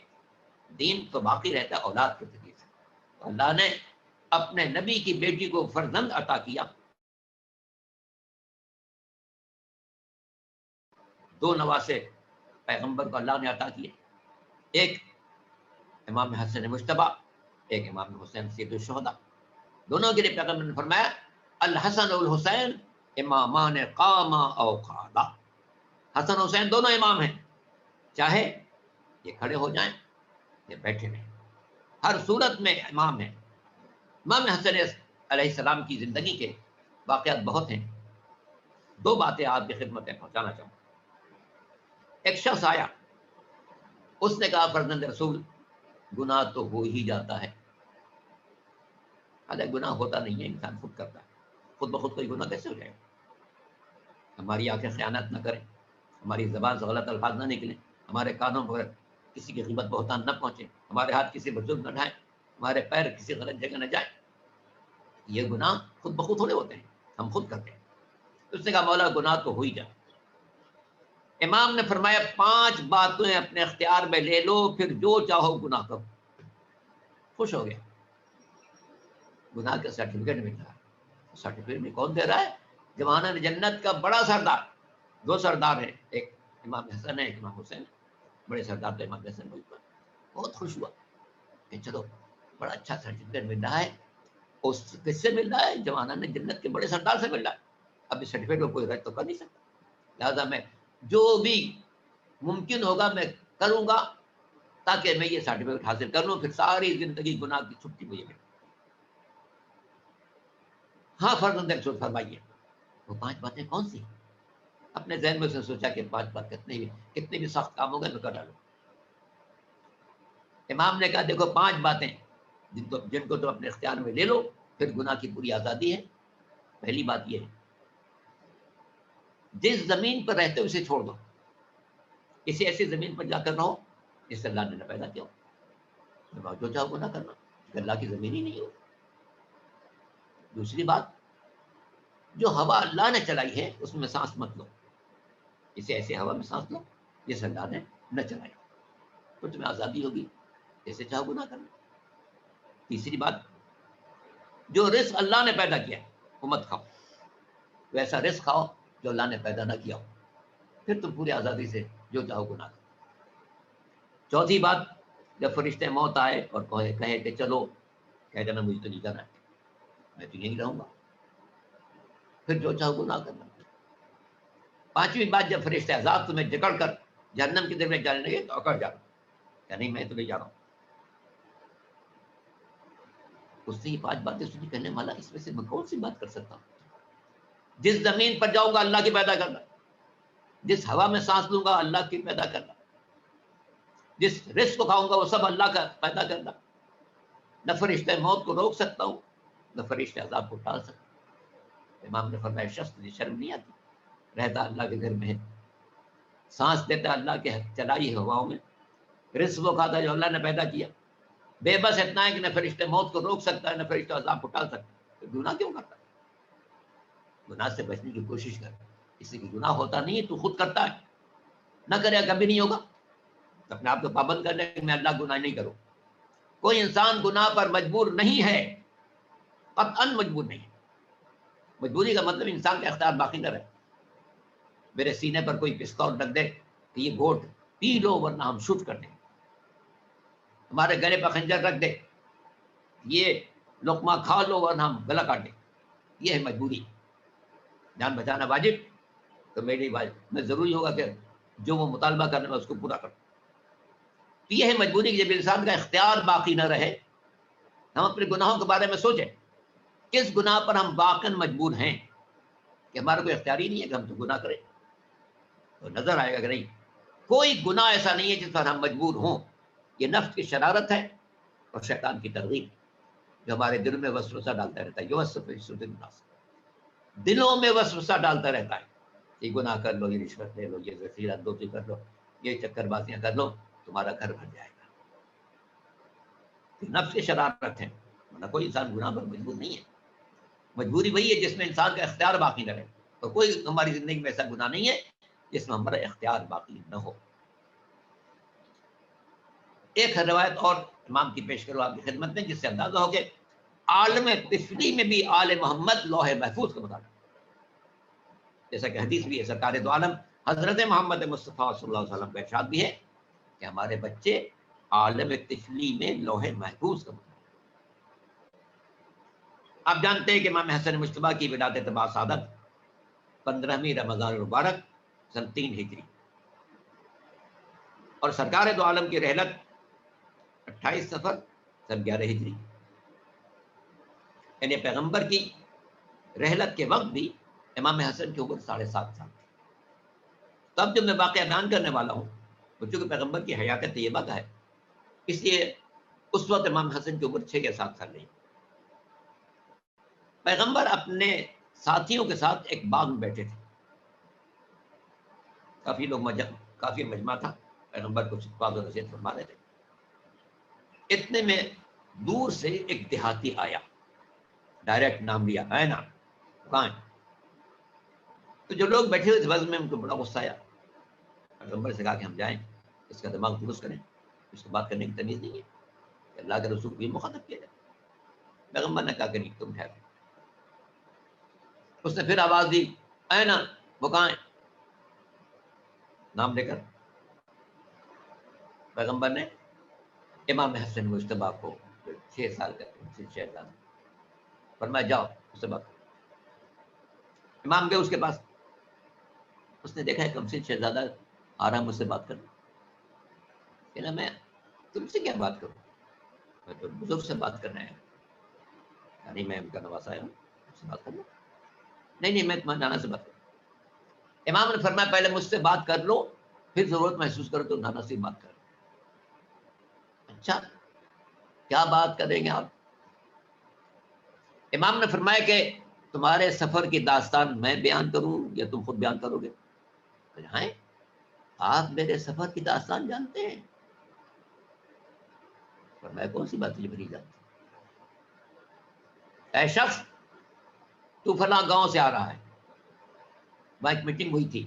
دین تو باقی رہتا ہے اولاد کے ذریعے سے. اللہ نے اپنے نبی کی بیٹی کو فرزند عطا کیا. 2 نواسے پیغمبر کو اللہ نے عطا کیے، ایک امام حسن مجتبی، ایک امام حسین سید الشہداء. دونوں کے لیے پیغمبر نے فرمایا الحسن والحسین امامان قاما او قعدا، حسن حسین دونوں امام ہیں، چاہے یہ کھڑے ہو جائیں یا بیٹھے رہیں، ہر صورت میں امام ہیں۔ امام حسن علیہ السلام کی زندگی کے واقعات بہت ہیں، دو باتیں آپ کی خدمت میں پہنچانا چاہوں۔ ایک شخص آیا، اس نے کہا فرزند رسول گناہ تو ہو ہی جاتا ہے۔ حالانکہ گناہ ہوتا نہیں ہے، انسان خود کرتا ہے، خود بخود کوئی گناہ کیسے ہو جائے گا؟ ہماری آنکھیں خیانت نہ کریں، ہماری زبان سے غلط الفاظ نہ نکلیں، ہمارے کانوں پر کسی کی غیبت بہتان نہ پہنچے، ہمارے ہاتھ کسی پر ظلم نہ ڈھائیں، ہمارے پیر کسی غلط جگہ نہ جائیں۔ یہ گناہ خود بخود تھوڑے ہوتے ہیں، ہم خود کرتے ہیں۔ اس نے کہا مولا گناہ تو ہو ہی جائے۔ امام نے فرمایا 5 باتیں اپنے اختیار میں لے لو، پھر جو چاہو گناہ کرو۔ خوش ہو گیا، گناہ کا سرٹیفکیٹ مل رہا ہے۔ سرٹیفکیٹ میں کون دے رہا ہے؟ جوانان جنت کا بڑا سردار، 2 سردار ہیں، ایک امام حسن ہے، ایک امام حسین ہے۔ بڑے سردار تو امام حسن بہت خوش ہوا کہ چلو بڑا اچھا سرٹیفکیٹ مل رہا ہے۔ اس کس سے مل رہا ہے؟ جوانان جنت کے بڑے سردار سے مل رہا ہے۔ اب اس سرٹیفکیٹ کو کوئی رد تو کر نہیں سکتا، لہٰذا میں جو بھی ممکن ہوگا میں کروں گا تاکہ میں یہ سرٹیفکیٹ حاصل کر لوں، پھر ساری زندگی گناہ کی چھٹی مجھے ملے۔ ہاں فرزند رسول فرمائیے وہ 5 باتیں کون سی؟ اپنے ذہن میں سے سوچا کہ 5 بات کتنے بھی سخت کام ہو گئے میں کر ڈالوں۔ امام نے کہا دیکھو 5 باتیں جن کو تم اپنے اختیار میں لے لو، پھر گناہ کی پوری آزادی ہے۔ پہلی بات یہ ہے جس زمین پر رہتے ہو اسے چھوڑ دو، کسی ایسی زمین پر جا کر رہو جس سے اللہ نے نہ پیدا کیا ہو، جو چاہو گناہ کرنا، کہ اللہ کی زمین ہی نہیں ہو۔ دوسری بات، جو ہوا اللہ نے چلائی ہے اس میں سانس مت لو، اسے ایسے ہوا میں سانس لو جس اللہ نے نہ چلائی، تو تمہیں آزادی ہوگی، جیسے چاہو گناہ کرنا۔ تیسری بات، جو رزق اللہ نے پیدا کیا ہے وہ مت کھاؤ، ویسا رزق کھاؤ جو اللہ نے پیدا نہ کیا ہو، پھر تم پوری آزادی سے جو چاہو گناہ کرو۔ چوتھی بات، جب فرشتے موت آئے اور کہے کہ چلو، کہہ دینا مجھے تو نہیں جانا ہے، میں تو یہیں رہوں گا، پھر جو چاہو گناہ کرنا۔ پانچویں بات، جب فرشتے عذاب تمہیں جکڑ کر جہنم کی طرف جانے لگے تو اکڑ جانا کہ نہیں میں تو نہیں جا رہا ہوں۔ اس سے یہ 5 باتیں سنی، کہنے والا اس میں سے میں کون سی بات کر سکتا ہوں؟ جس زمین پر جاؤں گا اللہ کی پیدا کرنا، جس ہوا میں سانس لوں گا اللہ کی پیدا کرنا، جس رزق کو کھاؤں گا وہ سب اللہ کا پیدا کرنا۔ نہ فرشتے موت کو روک سکتا ہوں، نہ فرشتے عذاب کو ٹال سکتا ہوں۔ امام نے فرمایا شخص تجھے شرم نہیں آتی، رہتا اللہ کے گھر میں ہے، سانس دیتا اللہ کے چلائی ہواؤں میں، رزق وہ کھاتا جو اللہ نے پیدا کیا، بے بس اتنا ہے کہ نہ فرشتے موت کو روک سکتا ہے نہ فرشتے عذاب کو ٹال سکتا ہے، تو گناہ کیوں کرتا ہے؟ گناہ سے بچنے کی کوشش کر، اس لیے کہ گناہ ہوتا نہیں ہے، تو خود کرتا ہے، نہ کرے کبھی نہیں ہوگا۔ اپنے آپ کو پابند کر لے کہ میں اللہ گناہ نہیں کروں۔ کوئی انسان گناہ پر مجبور نہیں ہے، قطعاً مجبور نہیں ہے۔ مجبوری کا مطلب انسان کا اختیار باقی نہ رہے۔ میرے سینے پر کوئی پستول رکھ دے کہ یہ گھونٹ پی لو ورنہ ہم شوٹ کر دیں، ہمارے گلے پر خنجر رکھ دے یہ لقمہ کھا لو ورنہ ہم گلا کاٹ دیں، یہ ہے مجبوری۔ جان بچانا واجب تو میری واجب میں ضروری ہوگا کہ جو وہ مطالبہ کرنے میں اس کو پورا کروں۔ تو یہ ہے مجبوری کہ جب انسان کا اختیار باقی نہ رہے، ہم اپنے گناہوں کے بارے میں سوچیں کس گناہ پر ہم واقعاً مجبور ہیں، کہ ہمارا کوئی اختیار ہی نہیں ہے کہ ہم تو گناہ کریں، تو نظر آئے گا کہ نہیں کوئی گناہ ایسا نہیں ہے جس پر ہم مجبور ہوں۔ یہ نفس کی شرارت ہے اور شیطان کی ترغیب جو ہمارے دل میں وسوسہ ڈالتا رہتا ہے، دلوں میں وسوسہ ڈالتا رہتا ہے، یہ گناہ کر لو، یہ رشوت لے لو، یہ ذخیرہ دوزی کر لو، یہ چکر بازیاں کر لو، تمہارا گھر بھر جائے گا۔ نفس کی شرارت ہے، ورنہ کوئی انسان گناہ پر مجبور نہیں ہے۔ مجبوری وہی ہے جس میں انسان کا اختیار باقی نہ رہے، تو کوئی ہماری زندگی میں ایسا گناہ نہیں ہے جس میں ہمارا اختیار باقی نہ ہو۔ ایک روایت اور امام کی پیش کرو آپ کی خدمت میں، جس سے اندازہ ہو کہ عالم طفلی میں بھی آل محمد لوح محفوظ کا مطالعہ، جیسا کہ حدیث بھی ہے، سرکار دو عالم حضرت محمد مصطفیٰ صلی اللہ علیہ وسلم کا ارشاد بھی ہے کہ ہمارے بچے عالم طفلی میں لوح محفوظ کا مطالعہ۔ آپ جانتے ہیں کہ امام حسن مجتبیٰ کی ولادت باسعادت 15ویں رمضان المبارک سن 3 ہجری اور سرکار دو عالم کی رحلت 28 صفر سن 11 ہجری، یعنی پیغمبر کی رحلت کے وقت بھی امام حسن کی عمر 7.5 سال تھی۔ تب جب میں واقعہ بیان کرنے والا ہوں وہ چونکہ پیغمبر کی حیات طیبہ کا ہے، اس لیے اس وقت امام حسن کی عمر 6 یا 7 سال نہیں۔ پیغمبر اپنے ساتھیوں کے ساتھ ایک باغ میں بیٹھے تھے، کافی مجمع تھا، پیغمبر کو خطبہ و نصیحت فرما رہے تھے۔ اتنے میں دور سے ایک دیہاتی آیا، ڈائریکٹ نام لیا، ہے نا کہاں ہے؟ تو جو لوگ بیٹھے ہوئے تھے بس میں ان کو بڑا غصہ آیا، پیغمبر سے کہا کہ ہم جائیں، اس کا دماغ درست کریں، اس کو بات کرنے کی تمیز نہیں ہے کہ اللہ کے رسول کو بھی مخاطب کیا جائے۔ پیغمبر نے کہا کہ نہیں، تم ٹھہرو۔ اس نے پھر آواز دی، اے نا وہ کہاں ہے؟ نام لے کر پیغمبر نے امام حسن مجتبیٰ کو 6 سال کا شہزادہ فرمایا جاؤ اس سے بات کرو۔ امام گئے اس کے پاس، اس نے دیکھا ہے کم سے شہزادہ آ رہا مجھ سے بات کرنا، کہنا میں تم سے کیا بات کروں، میں تو بزرگ سے بات کرنا ہے، یعنی میں ان کا نواسا آیا ہوں، اس سے بات کرنا، نہیں میں تمہارے نانا سے بات کروں۔ امام نے فرمایا پہلے مجھ سے بات کر لو، پھر ضرورت محسوس کرو تو نانا سے بات کرو۔ اچھا کیا بات کریں گے آپ؟ امام نے فرمایا کہ تمہارے سفر کی داستان میں بیان کروں یا تم خود بیان کرو گے؟ ہاں آپ میرے سفر کی داستان جانتے ہیں؟ فرمایا کون سی بات نہیں جانتی؟ اے شخص تو فلاں گاؤں سے آ رہا ہے، وہاں ایک میٹنگ ہوئی تھی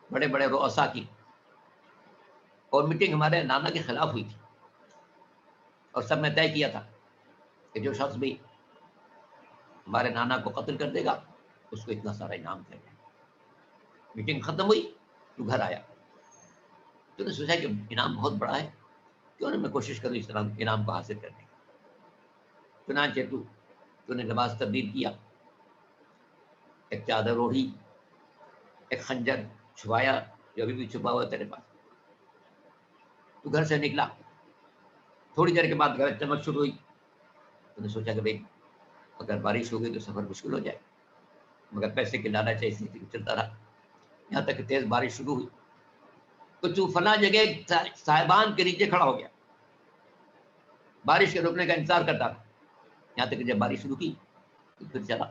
بڑے بڑے رؤسا کی، اور میٹنگ ہمارے نانا کے خلاف ہوئی تھی، اور سب نے طے کیا تھا کہ جو شخص بھی ہمارے نانا کو قتل کر دے گا اس کو اتنا سارا انعام دے گا۔ میٹنگ ختم ہوئی، تو گھر آیا، تو نے سوچا کہ انعام بہت بڑا ہے، کیوں نہ میں کوشش کروں اس طرح انعام کو حاصل کرنے کی۔ چنانچہ تو نے لباس تبدیل کیا، ایک چادر اوڑھی، ایک خنجر چھپایا جو ابھی بھی چھپا ہوا تیرے پاس، تو گھر سے نکلا۔ تھوڑی دیر کے بعد گھر چمک شروع ہوئی، تو نے سوچا کہ بھائی اگر بارش ہو گئی تو سفر مشکل ہو جائے، مگر پیسے کی لالچ ایسی تھی کہ چلتا رہا، یہاں تک کہ تیز بارش شروع ہوئی۔ تو تو فلاں جگہ صاحبان کے نیچے کھڑا ہو گیا، بارش کے رکنے کا انتظار کرتا تھا، یہاں تک کہ جب بارش شروع کی تو پھر چلا۔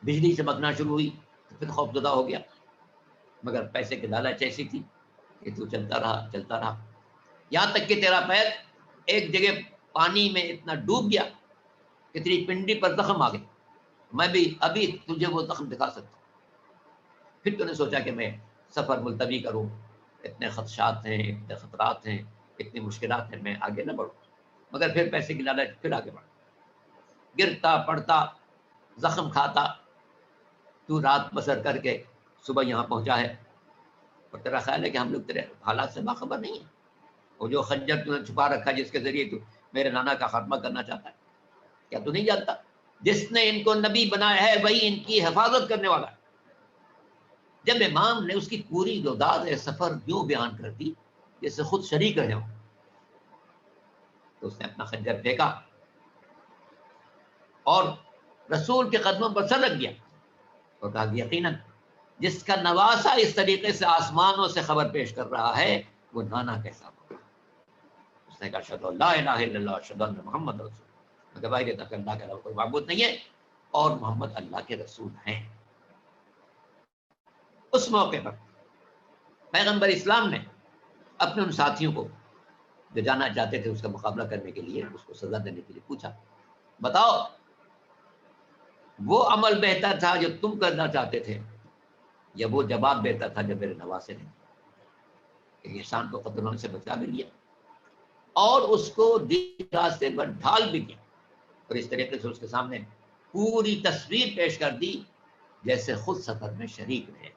بجلی چمکنا شروع ہوئی تو پھر خوف زدہ ہو گیا، مگر پیسے کی لالچ ایسی تھی کہ تو چلتا رہا، یہاں تک کہ تیرا پیر ایک جگہ پانی میں اتنا ڈوب گیا کہ تیری پنڈی پر زخم آ گئے، میں بھی ابھی تجھے وہ زخم دکھا سکتا ہوں۔ پھر تو نے سوچا کہ میں سفر ملتوی کروں، اتنے خدشات ہیں، اتنے خطرات ہیں، اتنی مشکلات ہیں، میں آگے نہ بڑھوں، مگر پھر پیسے کی لالچ پھر آگے بڑھا، گرتا پڑتا زخم کھاتا تو رات بسر کر کے صبح یہاں پہنچا ہے، اور تیرا خیال ہے کہ ہم لوگ تیرے حالات سے باخبر نہیں ہیں؟ وہ جو خنجر تو نے چھپا رکھا جس کے ذریعے تو میرے نانا کا خاتمہ کرنا چاہتا ہے، کیا تو نہیں جانتا جس نے ان کو نبی بنایا ہے وہی ان کی حفاظت کرنے والا ہے؟ جب امام نے اس کی پوری روداد سفر یوں بیان کر دی جیسے خود شریک رہے ہوں، تو اس نے اپنا خنجر پھینکا اور رسول کے قدموں پر سر رکھ گیا اور کہا کہ یقیناً جس کا نواسا اس طریقے سے آسمانوں سے خبر پیش کر رہا ہے وہ نانا کیسا ہوگا۔ اس نے کہا اشہد ان لا الہ الا اللہ اشہد ان محمد رسول اللہ، میں گواہی دیتا کہ اللہ کے علاوہ کوئی معبود نہیں ہے اور محمد اللہ کے رسول ہیں۔ اس موقع پر پیغمبر اسلام نے اپنے ان ساتھیوں کو جو جانا چاہتے تھے اس کا مقابلہ کرنے کے لیے، اس کو سزا دینے کے لیے پوچھا، بتاؤ وہ عمل بہتر تھا جو تم کرنا چاہتے تھے یا وہ جواب بہتر تھا جو میرے نواسے نے ایک انسان کو قتل ہونے سے بچا بھی لیا اور اس کو دین راستے پر ڈھال بھی کیا، اور اس طریقے سے اس کے سامنے پوری تصویر پیش کر دی جیسے خود سفر میں شریک رہے۔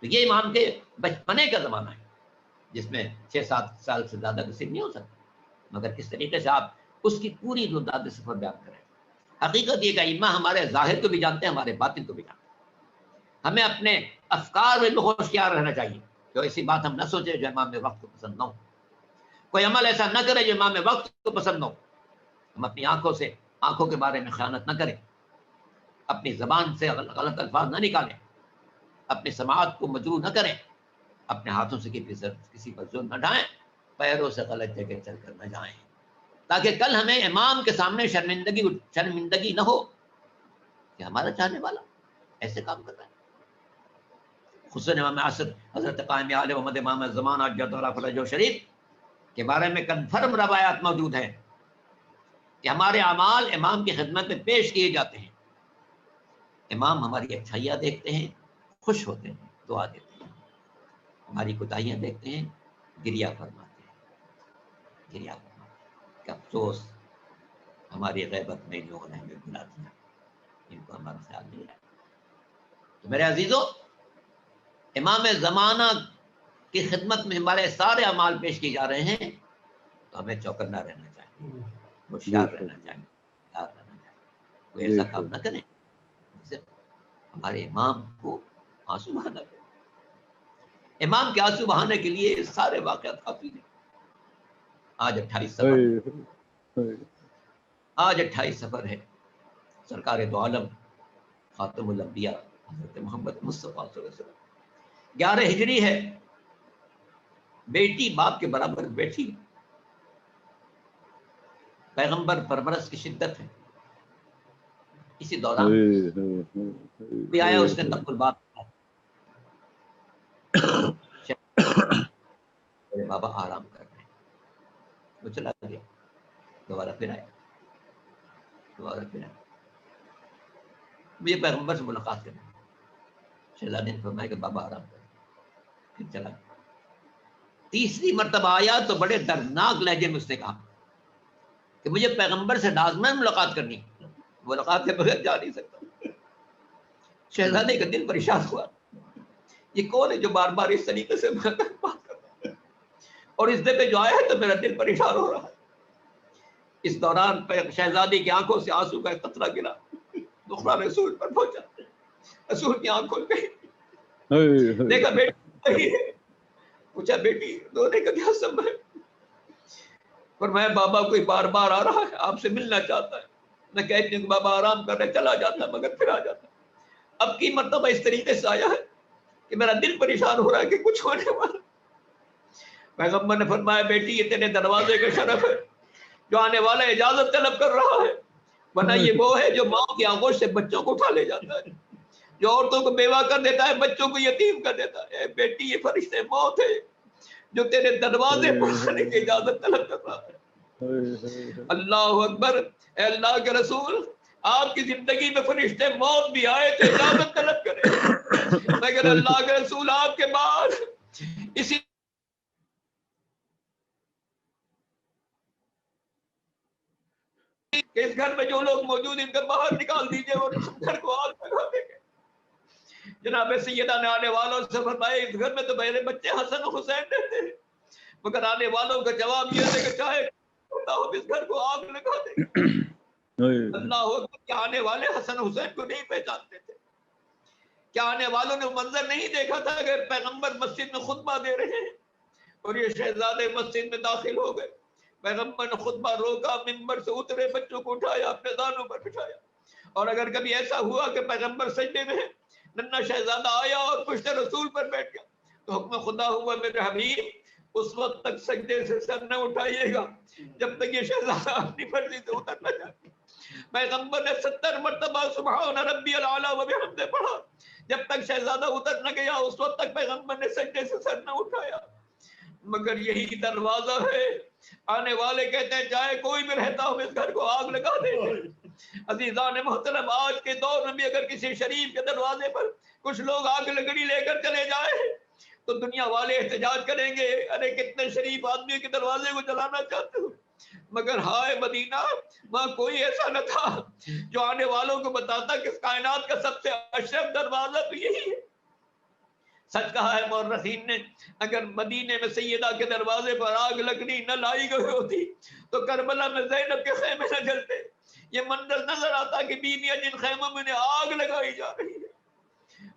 تو یہ امام کے بچپنے کا زمانہ ہے جس میں 6-7 سال سے زیادہ کا سن نہیں ہو سکتا، مگر کس طریقے سے آپ اس کی پوری روداد سفر بیان کریں۔ حقیقت یہ کہ ائمہ ہمارے ظاہر کو بھی جانتے ہیں، ہمارے باطن کو بھی جانتے ہیں۔ ہمیں اپنے افکار میں ہوشیار رہنا چاہیے، جو ایسی بات ہم نہ سوچیں جو امام وقت کو پسند نہ ہو، کوئی عمل ایسا نہ کرے جو امام وقت کو پسند نہ ہو۔ ہم اپنی آنکھوں کے بارے میں خیانت نہ کریں، اپنی زبان سے غلط الفاظ نہ نکالیں، اپنی سماعت کو مجروح نہ کریں، اپنے ہاتھوں سے کسی پر ظلم نہ ڈھائیں، پیروں سے غلط جگہ چل کر نہ جائیں، تاکہ کل ہمیں امام کے سامنے شرمندگی نہ ہو کہ ہمارا چاہنے والا ایسے کام کر رہا ہے۔ خصوصاً امام عصر حضرت قائم عالم محمد امام زمان عجت اللہ فرجہ شریف کے بارے میں کنفرم روایات موجود ہیں کہ ہمارے اعمال امام کی خدمت میں پیش کیے جاتے ہیں، امام ہماری اچھائیاں دیکھتے ہیں، خوش ہوتے ہیں، دعا دیتے ہیں، ہماری کوتاہیاں دیکھتے ہیں، گریہ فرماتے ہیں، گریہ فرماتے ہیں کہ افسوس ہماری غیبت میں لوگوں نے ہمیں بلا دیا، ان کو ہمارا خیال نہیں رہا۔ تو میرے عزیزو، امام زمانہ کی خدمت میں ہمارے سارے اعمال پیش کیے جا رہے ہیں، تو ہمیں چوکنا رہنا چاہیے، ہوشیار رہنا چاہیے، یاد رہنا چاہیے، کوئی ایسا کام نہ کریں جس سے ہمارے امام کو آنسو بہانا پڑے۔ امام کے آنسو بہانے کے لیے سارے واقعات کافی ہیں۔ آج 28 سفر ہے، سرکار دو عالم خاتم الانبیاء حضرت محمد مصطفیٰ صلی اللہ علیہ وسلم 11 ہجری ہے، بیٹی باپ کے برابر بیٹھی، پیغمبر پرورش کی شدت ہے۔ اسی دوران بھی آیا، اس نے تقبل بات میرے بابا آرام کر رہے ہیں، وہ چلا گیا، دوبارہ پھر آیا، مجھے پیغمبر سے ملاقات کرنا۔ شہزادے نے فرمایا کہ بابا آرام کر، پھر چلا گیا۔ تیسری مرتبہ آیا تو بڑے دردناک لہجے میں اس نے کہا کہ مجھے پیغمبر سے لازماً ملاقات کرنی، ملاقات کے بغیر جا نہیں سکتا۔ شہزادے کا دل پریشان ہوا، یہ کون ہے جو بار بار اس طریقے سے بات کرتا ہے، اور اس دفعہ جو آیا ہے تو میرا دل پریشان ہو رہا ہے۔ اس دوران شہزادی کی آنکھوں سے آنسو کا ایک قطرہ گرا، دخلا رسول پر پہنچا، رسول کی آنکھ کھل گئی، دیکھا بیٹی، پوچھا بیٹی رونے کا کیا سبب ہے؟ فرمایا بابا کوئی بار بار آ رہا ہے، آپ سے ملنا چاہتا ہے، میں کہتی ہوں کہ بابا آرام کر رہے، چلا جاتا مگر پھر آ جاتا۔ اب کی مرتبہ اس طریقے سے آیا ہے کہ میرا دل پریشان ہو رہا ہے کہ کچھ ہونے والا۔ پیغمبر نے فرمایا بیٹی یہ تیرے دروازے کا شرف ہے، جو آنے والا اجازت طلب کر رہا ہے، ورنہ یہ وہ ہے جو ماں کی آغوش سے بچوں کو اٹھا لے جاتا ہے، جو عورتوں کو بیوہ کر دیتا ہے، بچوں کو یتیم کر دیتا ہے۔ اے بیٹی یہ فرشتے موت ہے جو تیرے دروازے پر آنے کی اجازت طلب کر رہا ہے۔ اللہ اکبر، اے اللہ کے رسول، آپ کی زندگی میں فرشتے موت بھی آئے تو اجازت طلب کرے، مگر اللہ کے رسول آپ کے بعد اسی اس گھر میں جو لوگ موجود ان کو باہر نکال دیجئے اور اس گھر کو آگ لگا دیں گے۔ جناب سیدہ نے آنے والوں سے فرمایا اس گھر میں تو میرے بچے حسن و حسین رہتے ہیں، مگر آنے والوں کا جواب یہ ہے کہ چاہے اس گھر کو آگ لگا دیں۔ اللہ اکبر، کیا آنے والے حسن حسین کو نہیں پہچانتے تھے؟ کیا آنے والوں نے منظر نہیں دیکھا تھا کہ پیغمبر مسجد میں خطبہ دے رہے ہیں اور یہ شہزادے مسجد میں داخل ہو گئے؟ پیغمبر نے خطبہ روکا، منبر سے اترے، بچوں کو اٹھایا، اپنے دانوں پر بٹھایا، اور اگر کبھی ایسا ہوا کہ پیغمبر سجدے میں ننھا شہزادہ آیا اور پشت رسول پر بیٹھ گیا تو حکم خدا ہوا میرے حبیب اس وقت تک سجدے سے سر نہ اٹھائیے گا جب تک یہ شہزادہ اپنی مرضی سے اتر نہ جائے۔ پیغمبر نے 70 مرتبہ سبحان ربی العلیٰ و بحمدہ پڑھا، جب تک شہزادہ اتر نہ گیا اس وقت تک پیغمبر نے سجدے سے سر نہ اٹھایا۔ مگر یہی دروازہ ہے، آنے والے کہتے ہیں چاہے کوئی بھی رہتا ہو اس گھر کو آگ لگا دیتے۔ عزیزان محترم، آج کے دور میں بھی اگر کسی شریف کے دروازے پر کچھ لوگ آگ لکڑی لے کر چلے جائیں تو دنیا والے احتجاج کریں گے، ارے کتنے شریف آدمی کے دروازے کو جلانا چاہتے ہو۔ مگر ہائے مدینہ، وہاں کوئی ایسا نہ تھا جو آنے والوں کو بتاتا کہ اس کائنات کا سب سے اشرف دروازہ تو یہی ہے۔ سچ کہا ہے مورخین نے، اگر مدینے میں سیدہ کے دروازے پر آگ لکڑی نہ لائی گئی ہوتی تو کربلا میں زینب کے خیمے نہ جلتے۔ یہ منظر نظر آتا کہ بیویاں جن خیموں میں آگ لگائی جا رہی ہے۔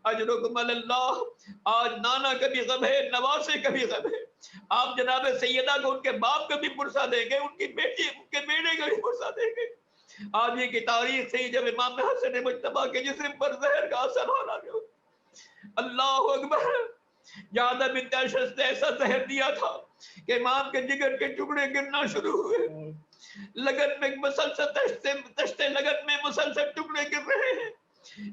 اجرکم اللہ، آج نانا کا بھی غم ہے، نواسے کا بھی غم ہے۔ آپ جناب سیدہ کو ان کے باپ کا بھی پرسہ دیں گے، ان کی بیٹی ان کے بیٹے کا بھی پرسہ دیں گے۔ آج یہ کی تاریخ سے جب امام حسن مجتبیٰ کے جسم پر زہر کا اثر ہونا جو، اللہ اکبر، جادہ بنت اشرف نے ایسا زہر دیا تھا کہ امام کے جگر کے ٹکڑے گرنا شروع ہوئے، لگن میں مسلسل تشتے لگن میں مسلسل ٹکڑے گر رہے ہیں۔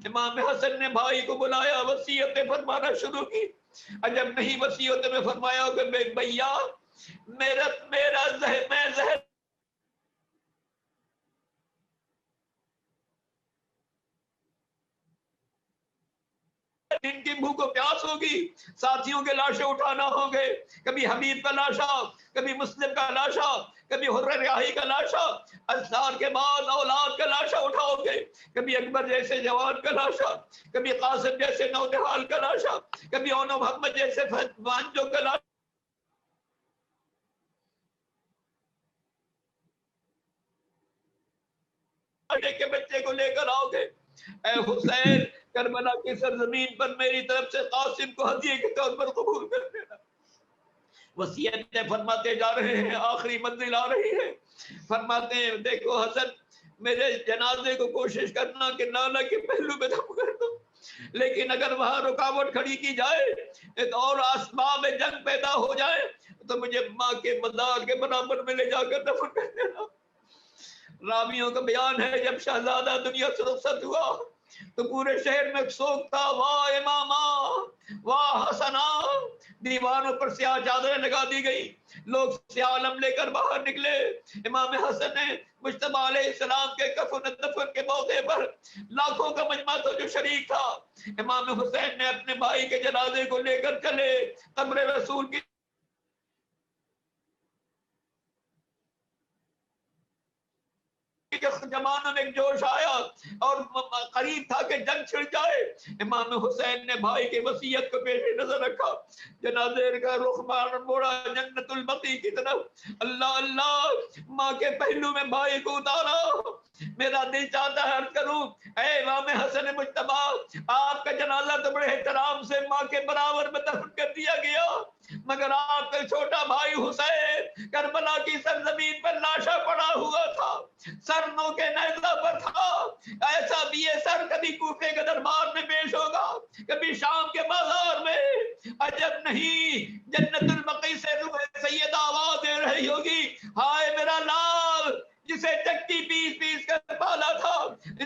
امام حسن نے بھائی کو بلایا، وصیتیں فرمانا شروع کی۔ جب نہیں وصیت میں فرمایا کہ بھیا میرا زہر، میں زہر ان کی بھوک و پیاس ہوگی، ساتھیوں کے لاشیں اٹھانا ہوں گے، کبھی حبیب کا لاشا، کبھی مسلم کا لاشا، کبھی حر ریاحی کا لاشا، انصار کے بعد اولاد کا لاشا اٹھاؤ گے، کبھی اکبر جیسے جوان کا لاشا، کبھی قاسم جیسے نونہال کا لاشا، کبھی اونو محمد جیسے وانجو کا لاشا کے بچے کو لے کر آؤ گے۔ اے حسین، کربلا کی سرزمین پر میری طرف سے قاسم کو ہدیے کے طور پر قبول کر لینا۔ وصیتیں فرماتے جا رہے ہیں، آخری منزل آ رہی ہے۔ فرماتے ہیں دیکھو حسن، میرے جنازے کو کوشش کرنا کہ نانا کے پہلو میں دم کر دو، لیکن اگر وہاں رکاوٹ کھڑی کی جائے، ایک اور اسباب جنگ پیدا ہو جائے تو مجھے ماں کے مزار کے برابر میں لے جا کر دفن کر دینا۔ راویوں کا بیان ہے جب شہزادہ دنیا سے رخصت ہوا تو پورے شہر میں سوگ تھا، واہ اماما، واہ حسنا۔ دیواروں پر سیاہ چادریں لگا دی گئی، لوگ سیاہ علم لے کر باہر نکلے۔ امام حسن نے مجتبیٰ علیہ السلام کے کفن دفن کے موقع پر لاکھوں کا مجمع تو جو شریک تھا، امام حسین نے اپنے بھائی کے جنازے کو لے کر چلے قبر رسول کی زمانوں میں ایک جوش آیا اور قریب تھا کہ جنگ چھڑ جائے۔ امام حسین نے بھائی کی وصیت کو پیش نظر رکھا، جنازے کا رخ موڑا جنت البقیع کی طرف۔ اللہ اللہ، ماں کے پہلو میں بھائی کو اتارا۔ میرا دل چاہتا ہے عرض کروں، اے امام حسن مجتبیٰ، آپ کا جنازہ تو بڑے احترام سے ماں کے برابر میں دفن کر دیا گیا، مگر آپ کا چھوٹا بھائی حسین کربلا کی سرزمین پر لاشا پڑا ہوا تھا، سر نو کے نیزہ پر تھا۔ ایسا بھی یہ سر کبھی کوفے کے دربار میں پیش ہوگا، کبھی شام کے بازار میں۔ عجب نہیں، جنت البقیع سے روح سیدہ آواز دے رہی ہوگی، ہائے میرا لال جسے چکی پیس پیس کر پالا تھا،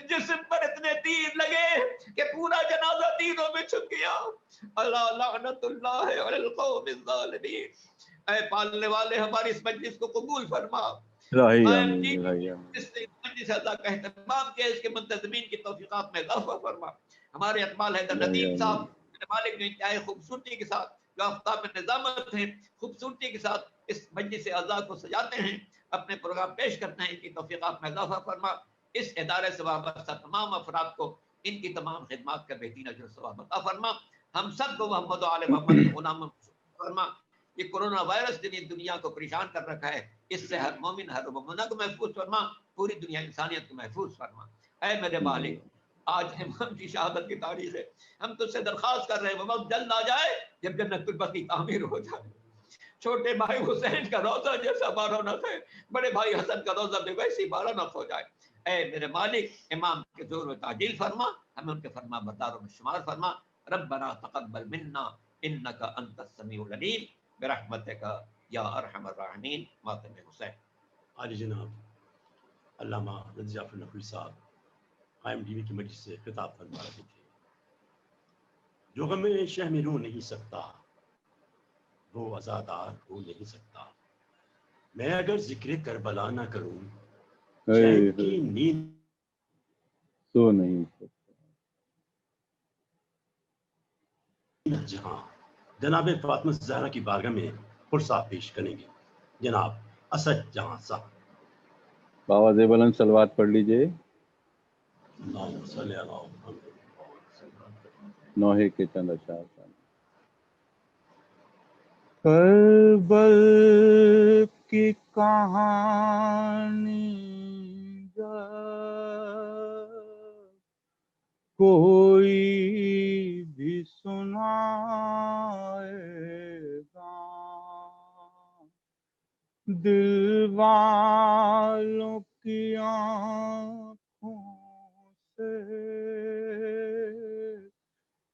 جسم پر اتنے تیر لگے کہ پورا جنازہ تیروں میں چھپ گیا۔ اللہ لعنت اللہ علی القوم الظالمین۔ اے پالنے والے، ہماری اس مجلس کو قبول فرما۔ اس مجلس اللہ کا اہتمام کیا، اس کے منتظمین کی توفیقات میں اضافہ فرما۔ ہمارے اقبال حیدر ندیم صاحب میرے مالک جو انتہائی خوبصورتی کے ساتھ، جو آفتاب میں نظامت ہے، خوبصورتی کے ساتھ اس مجلس اعزاز کو سجاتے ہیں، اپنے پروگرام پیش کرتے ہیں، ان کی توفیقات میں اضافہ فرما۔ اس ادارے سے وابستہ تمام افراد کو ان کی تمام خدمات کا بہترین اجر و ثواب عطا فرما۔ ہم سب کو محمد و آل محمد کے غلام فرما۔ یہ کورونا وائرس جن دنیا کو پریشان کر رکھا ہے، اس سے ہر مومن ہر مومنہ کو محفوظ فرما، پوری دنیا انسانیت کو محفوظ فرما۔ اے میرے مالک، آج امام کی شہادت کی تاریخ ہے، ہم تجھ سے درخواست کر رہے ہیں وہ وقت جلد آ جائے جب جنت البقیع تعمیر ہو جائے، چھوٹے بھائی حسین کا روزہ جیسا بارونق ہے، بڑے بھائی حسن کا روزہ بھی ویسی بارونق ہو جائے۔ اے میرے مالک، امام کے زور و تعجیل فرما، ہمیں ان کے فرما برداروں میں شمار فرما۔ ربنا تقبل منا انک انت السمیع العلیم برحمتک یا ارحم الراحمین۔ ماتم حسین۔ عالی جناب علامہ رضی جعفر نقوی صاحب قائم ٹی وی کی مجلس سے خطاب فرما رہے تھے۔ جو غم شہ میں رو نہیں سکتا وہ عزادار ہو نہیں سکتا، میں اگر ذکر کربلا نہ کروں چین کی نیند سو نہیں سکتا۔ جہاں جناب فاطمہ زہرا کی بارگاہ میں پرسہ پیش کریں گے جناب اسد جہاں صاحب۔ باواز بلند صلوات پڑھ لیجئے۔ اللہم صلی علی محمد۔ نوحے کے چند اشعار۔ کربل کی کہانی جب کوئی بھی سنائے گا، دل والوں کی آنکھوں سے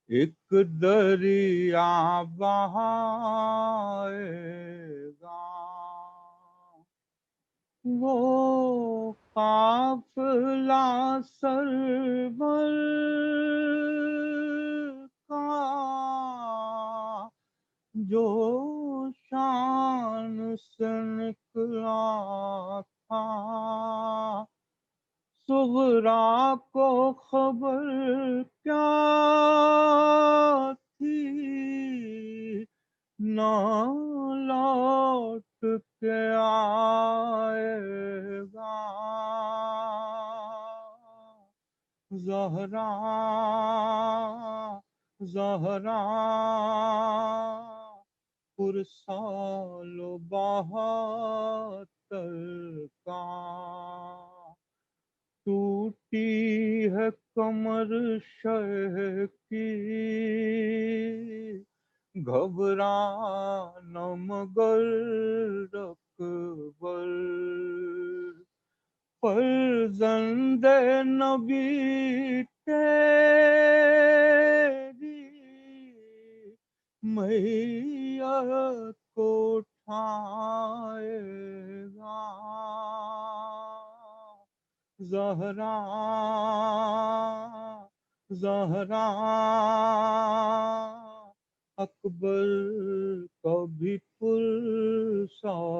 ایک دریا بہائے گا، وہ قافلہ سرور کا جو شان سے نکلا تھا، صغرا کو خبر کیا تھی، نہ لوٹ کے آئے گا، زہرا زہرا پرسال و بہتر کا، ٹوٹی ہے کمر شہ کی، گھبرانا مگر اکبر، فرزند نبی تیری میت کو اٹھائے گا، زہرا زہرا اکبر کا بھی پرسالو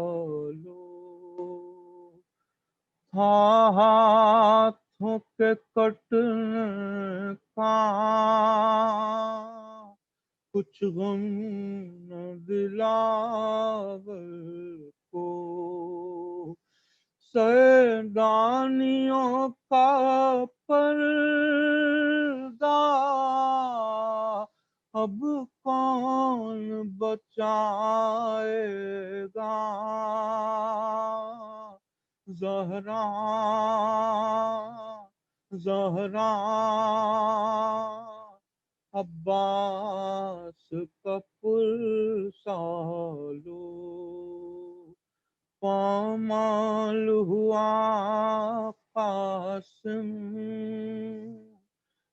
تھا ہاتھوں کے کٹنے کا، کچھ غم نہ دلاور کو، سیدانیوں کا پردہ اب کون بچائے گا، زہرا زہرا عباس کا پرسالو پامال ہوا قاسم،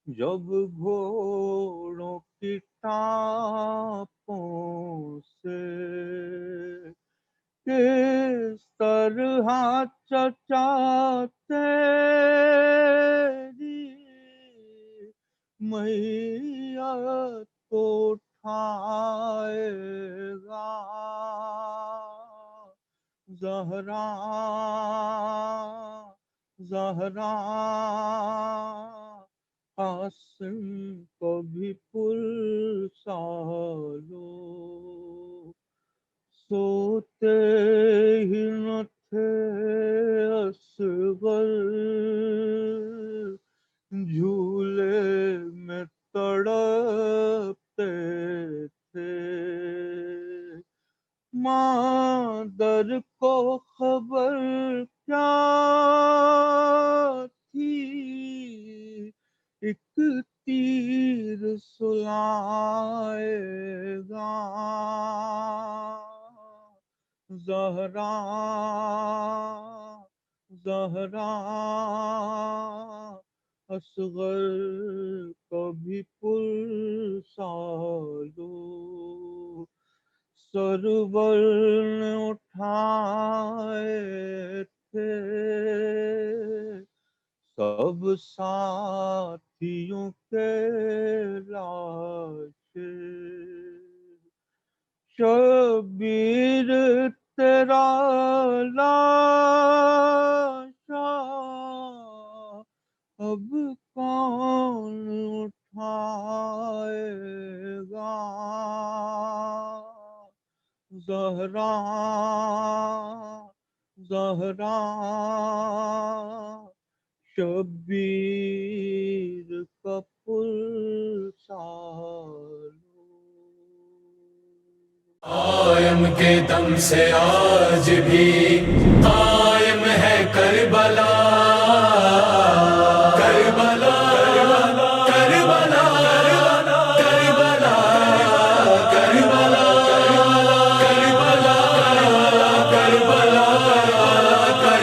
جب گھوڑوں کی ٹانپوں سے، کس طرح چچا تیری میت کو اٹھائے گا، زہرا زہرا قاسم کو بھی پرسالو، سوتے ہی نہ تھے اصغر، جھولے میں تڑپتے تھے، مادر کو خبر کیا تھی، ایک تیر سلائے گا، زہرا زہرا اصغر کو بھی پرسالو، سرور نے اٹھائے تھے سب ساتھیوں کے لاشیں، شبیر تیرا لاشا اب کون اٹھائے گا، زہرا زہرا شبیر کا پرسالو، قائم دم کے دم سے آج بھی قائم ہے کربلا کربلا کربلا کربلا کربلا کربلا کربلا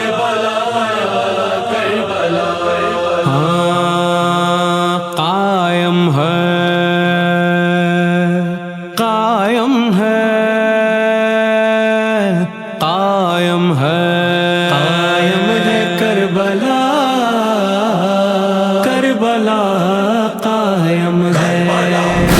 کربلا کربلا ہاں قائم ہے قائم ہے قائم ہے قائم ہے کربلا کربلا قائم ہے